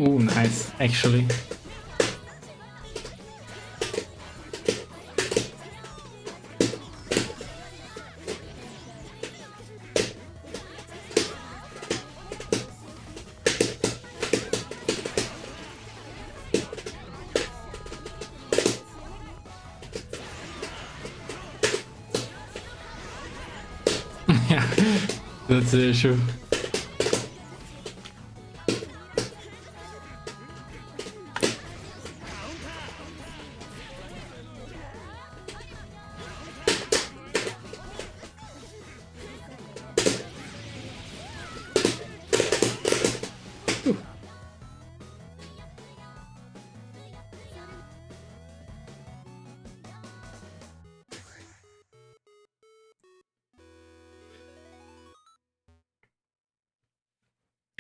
Ooh, nice, actually. Yeah, that's the issue.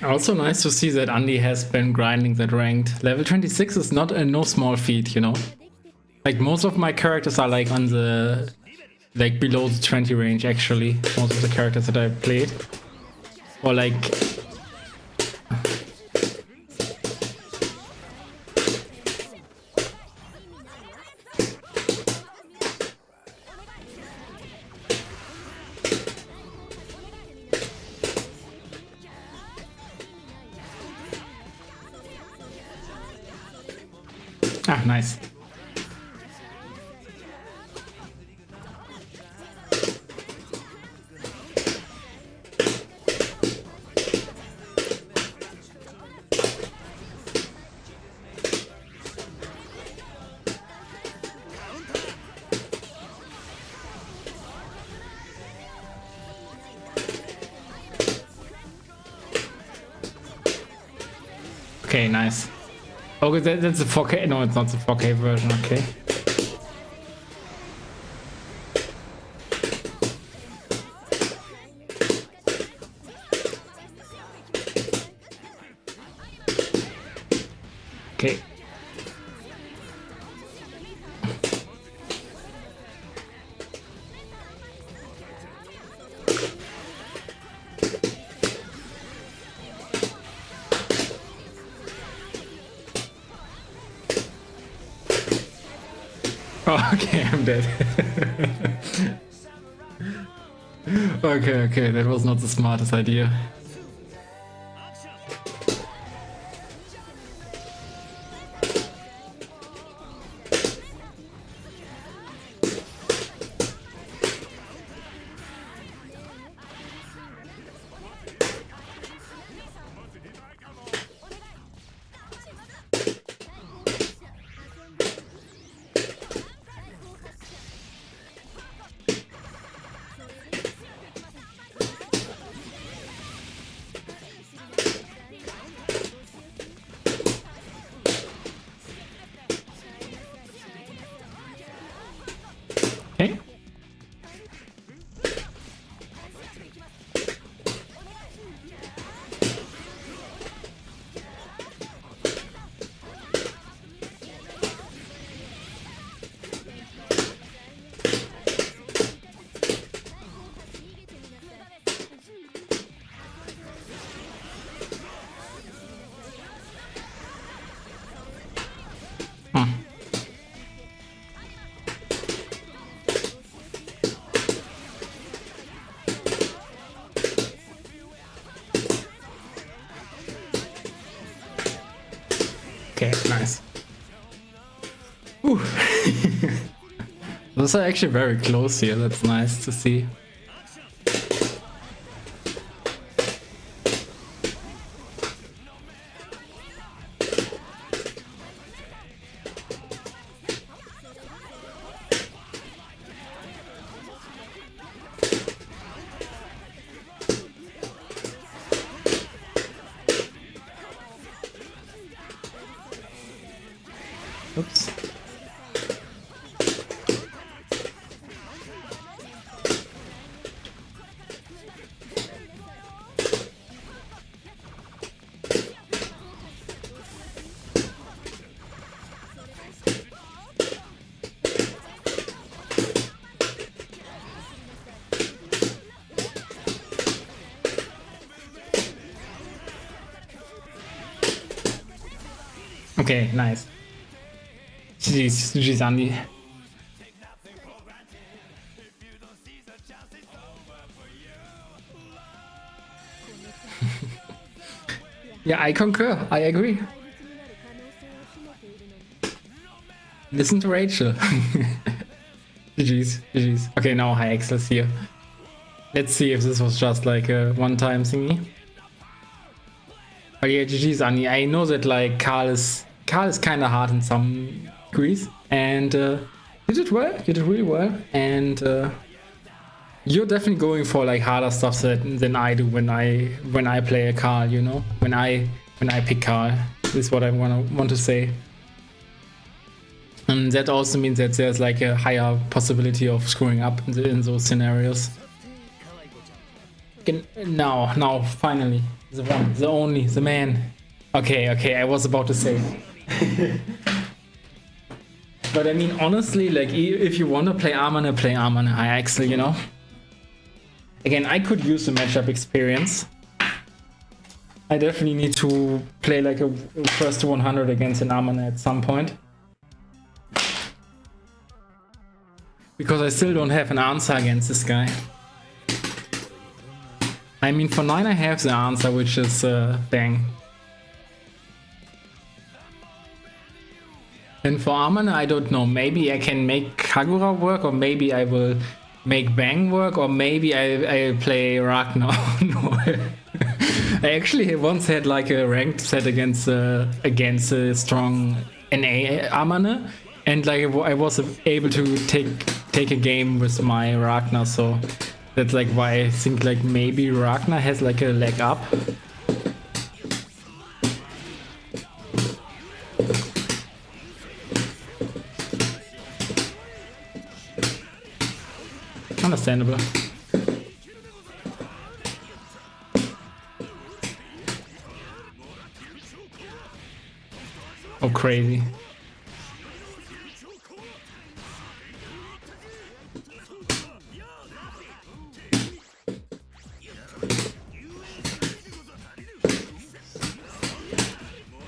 Also nice to see that Andy has been grinding that ranked. Level 26 is not a no small feat, you know? Like most of my characters are like on the like below the 20 range actually. Most of the characters that I played. Or like ah, nice. Okay, nice. Okay, that's the 4K. No, it's not the 4K version. Okay. Okay. Oh, okay, I'm dead. Okay, that was not the smartest idea. Okay. Hmm. Okay, nice. Ooh. Those are actually very close here. That's nice to see. Okay, nice. GG's, Andy. Yeah, I concur. I agree. Listen to Rachel. GG's. Okay, now high Excels here. Let's see if this was just like a one-time thingy. But yeah, GG's, Andy. I know that like Carl is kind of hard in some degrees, and you did well. You did really well, and you're definitely going for like harder stuff than I do when I play a Carl. You know, when I pick Carl. This is what I want to say. And that also means that there's like a higher possibility of screwing up in those scenarios. Now, finally, the one, the only, the man. Okay, I was about to say. But I mean, honestly, like, if you want to play Armane high Axel, you know? Again, I could use the matchup experience. I definitely need to play like a first to 100 against an Armane at some point. Because I still don't have an answer against this guy. I mean, for 9 I have the answer, which is Bang. And for Armane, I don't know. Maybe I can make Kagura work, or maybe I will make Bang work, or maybe I play Ragnar. No. I actually once had like a ranked set against a strong NA Armane, and like I was able to take a game with my Ragnar, so that's like why I think like maybe Ragnar has like a leg up. Understandable. Oh, crazy.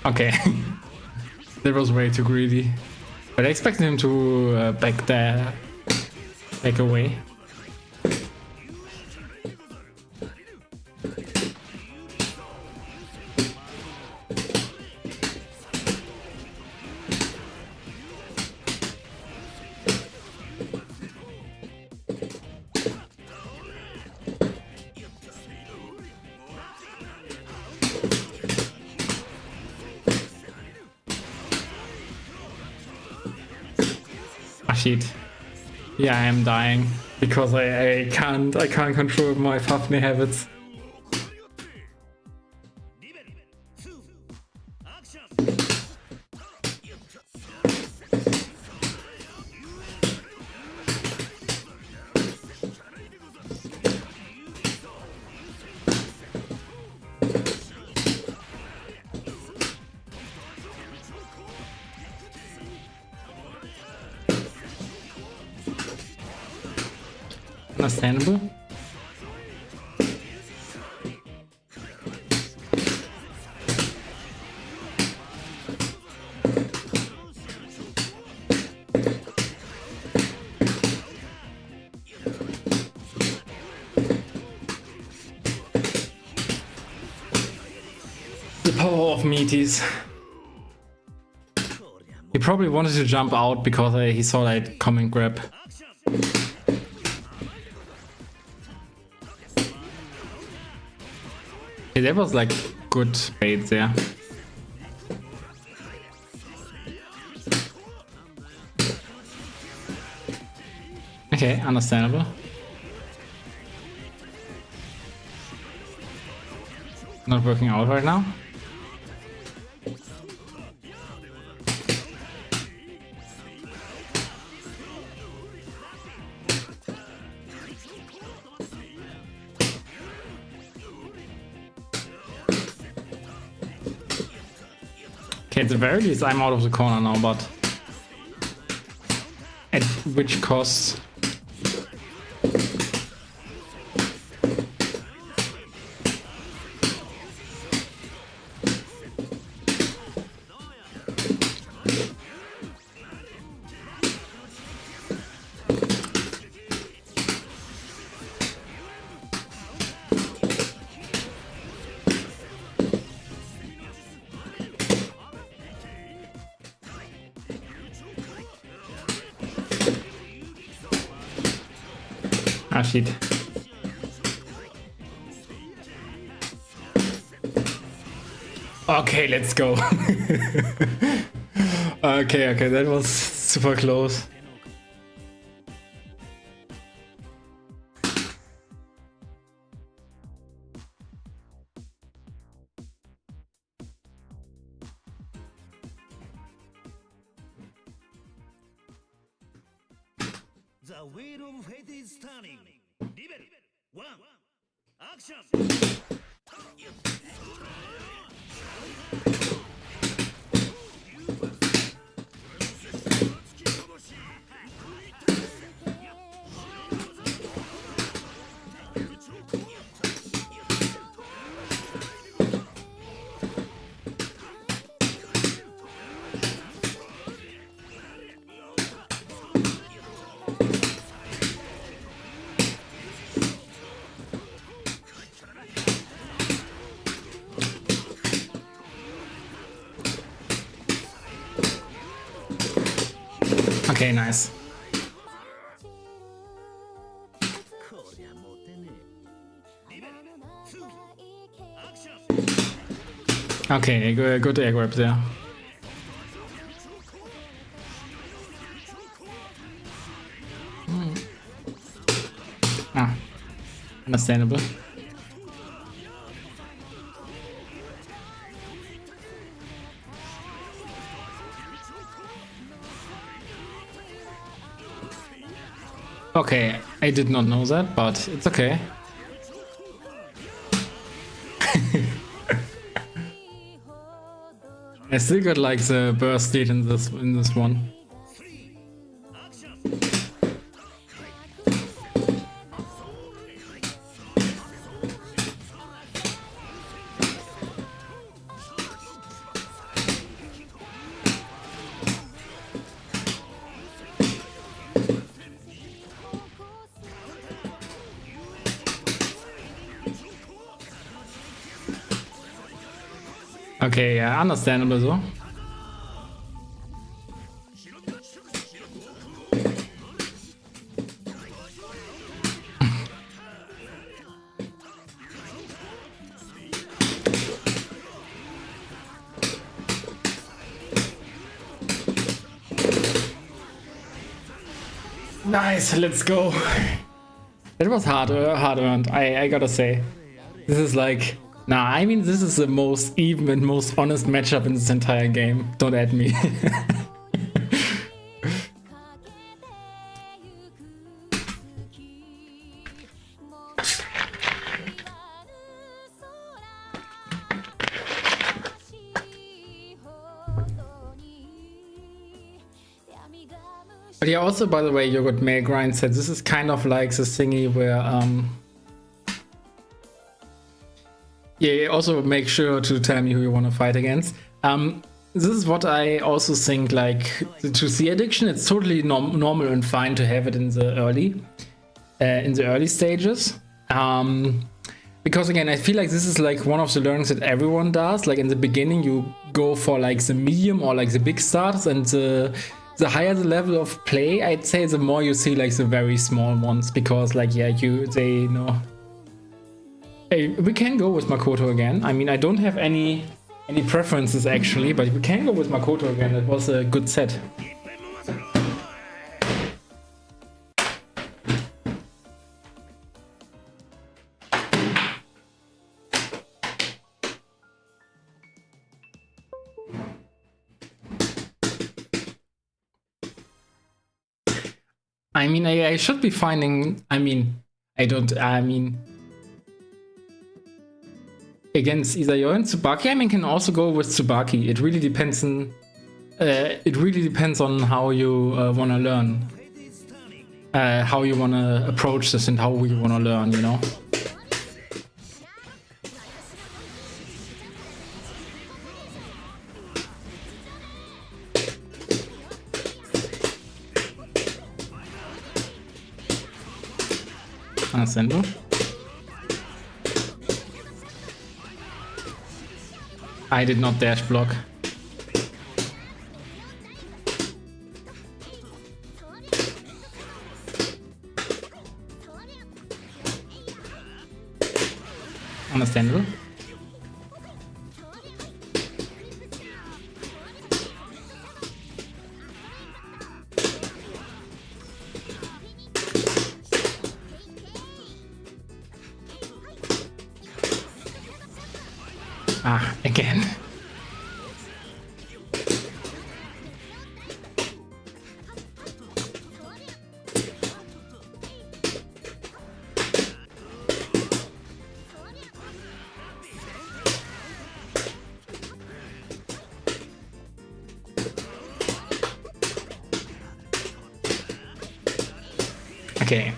Okay. That was way too greedy. But I expected him to back away. Shit. Yeah, I am dying because I can't control my Fafnir habits. Understandable. The power of meaties. He probably wanted to jump out because he saw that comment grab. Hey, that was like good bait there. Okay, understandable. Not working out right now. Okay, at the very least I'm out of the corner now, but at which cost? shit. Okay, let's go. Okay, that was super close. The wheel of fate is turning. Level 1. Action. Okay, nice. Okay, good air grab there. Ah, understandable. Okay, I did not know that, but it's okay. I still got like the burst lead in this one. Okay, yeah, understandable so. Nice, let's go. That was hard earned, I gotta say. This is like, nah, I mean, this is the most even and most honest matchup in this entire game. Don't add me. But yeah, also, by the way, Yogurt Mail Grind said this is kind of like the thingy where, yeah, also make sure to tell me who you want to fight against. This is what I also think, like, to see addiction, it's totally normal and fine to have it in the early stages. Because again, I feel like this is like one of the learnings that everyone does. Like in the beginning, you go for like the medium or like the big starts, and the higher the level of play, I'd say, the more you see like the very small ones, because like, yeah, they know. Hey, we can go with Makoto again. I mean, I don't have any preferences actually, but we can go with Makoto again. It was a good set. I mean, I should be finding, against either Yo and Tsubaki, I mean, can also go with Tsubaki. It really depends on how you want to learn, how you want to approach this, and how you want to learn, you know. Understandable. I did not dash block. Understandable. Ah, again. Okay.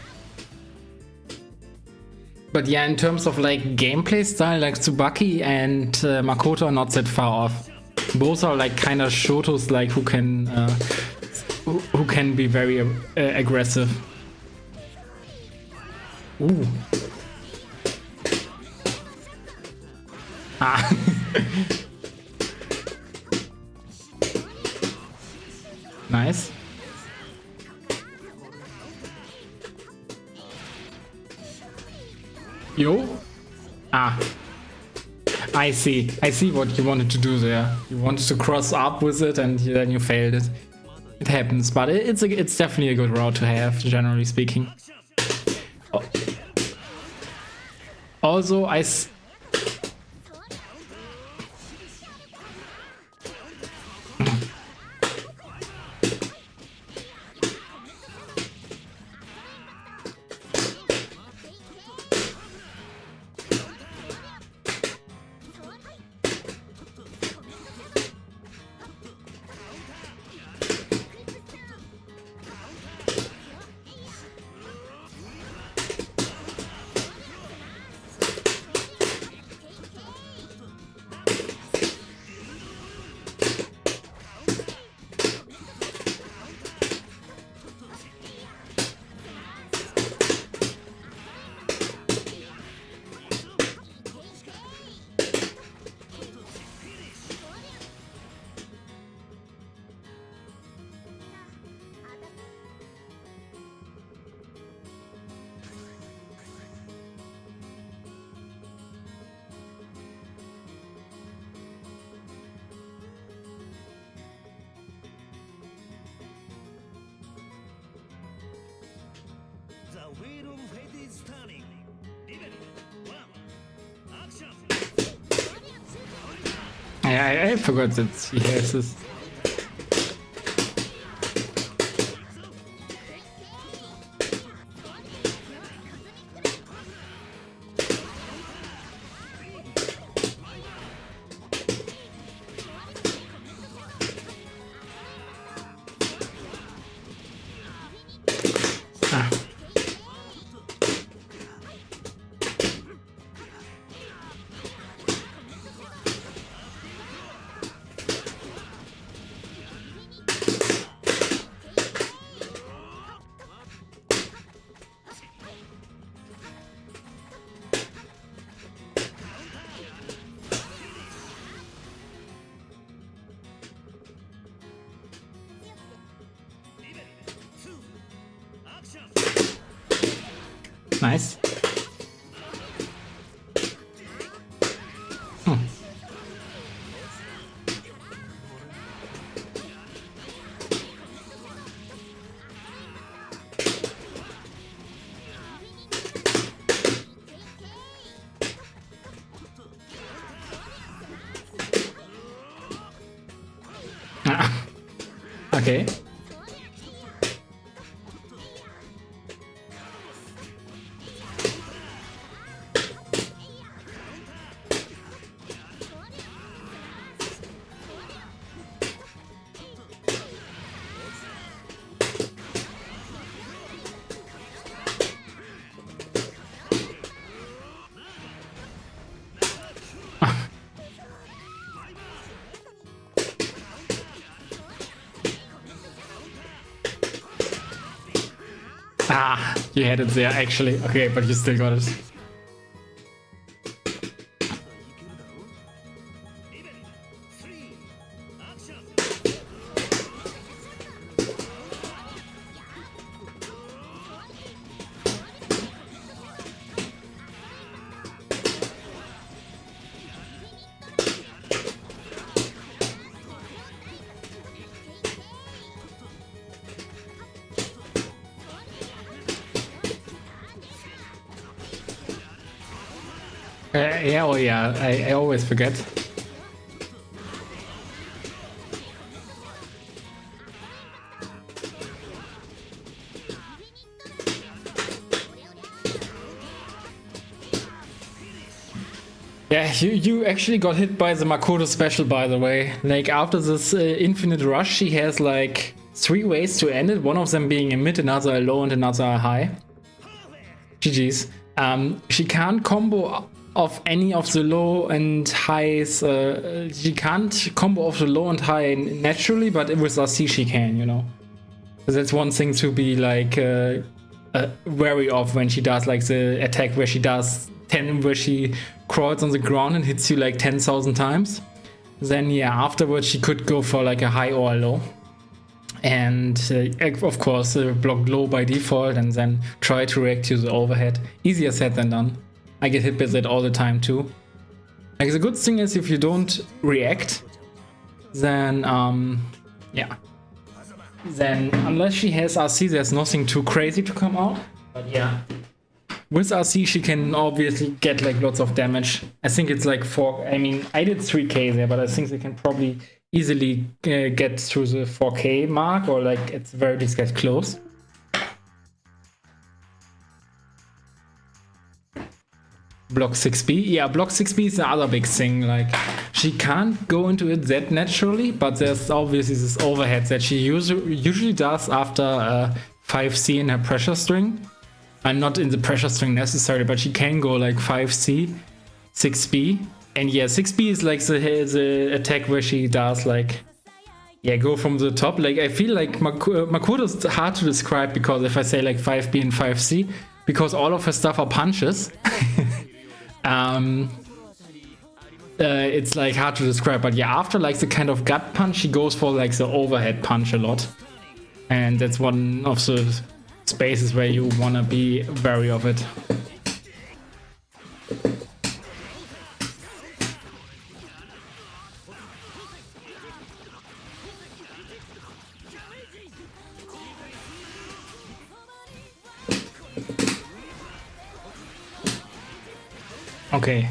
But yeah, in terms of like gameplay style, like Tsubaki and Makoto are not that far off. Both are like kind of Shotos, like who can be very aggressive. Ooh. Ah. Nice. Yo? Ah. I see. I see what you wanted to do there. You wanted to cross up with it and then you failed it. It happens, but it's definitely a good route to have, generally speaking. Also, The wheel of fate is turning. Level 1. Action. I forgot that he has this. Ah. Nice. Hmm. Ah. Okay. Ah, you had it there actually. Okay, but you still got it. Yeah, oh yeah, I always forget. Yeah, you actually got hit by the Makoto special, by the way. Like, after this infinite rush, she has like 3 ways to end it. One of them being a mid, another a low, and another a high. GG's. She can't combo of any of the low and highs. She can't combo of the low and high naturally, but with RC she can, you know. So that's one thing to be like wary of when she does like the attack where she does 10, where she crawls on the ground and hits you like 10,000 times. Then yeah, afterwards she could go for like a high or a low. And of course block low by default and then try to react to the overhead. Easier said than done. I get hit with it all the time too. Like, the good thing is if you don't react, then yeah. Then unless she has RC, there's nothing too crazy to come out. But yeah, with RC she can obviously get like lots of damage. I think it's like 4. I mean, I did 3k there, but I think they can probably easily get through the 4k mark, or like at the very least get close. Block 6B. Yeah, block 6B is the other big thing. Like, she can't go into it that naturally, but there's obviously this overhead that she usually does after 5C in her pressure string. And not in the pressure string necessarily, but she can go like 5C, 6B. And yeah, 6B is like the attack where she does like, yeah, go from the top. Like, I feel like Makoto is hard to describe, because if I say like 5B and 5C, because all of her stuff are punches. It's like hard to describe, but yeah, after like the kind of gut punch, she goes for like the overhead punch a lot. And that's one of the spaces where you want to be wary of it. Okay.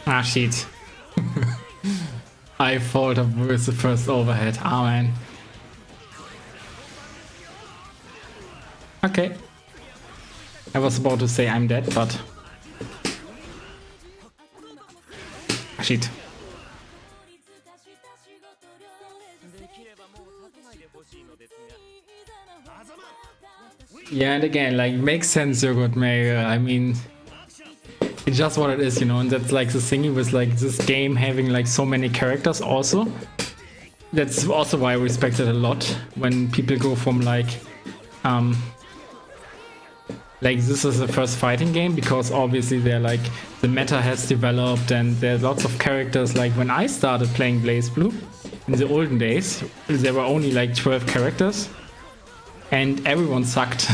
Ah, shit. I failed up with the first overhead. Ah, man. Okay. I was about to say I'm dead, but... shit. Yeah, and again, like, makes sense, you're good, Mayor. I mean... it's just what it is, you know, and that's like the thing with like this game having like so many characters also. That's also why I respect it a lot when people go from like this is the first fighting game, because obviously they're like, the meta has developed and there's lots of characters. Like when I started playing Blazblue in the olden days, there were only like 12 characters and everyone sucked.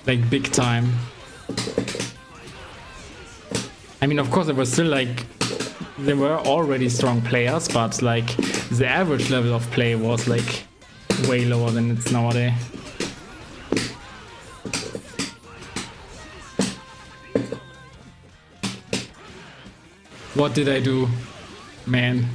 Like big time. I mean, of course, there was still like, there were already strong players, but like the average level of play was like way lower than it's nowadays. What did I do, man?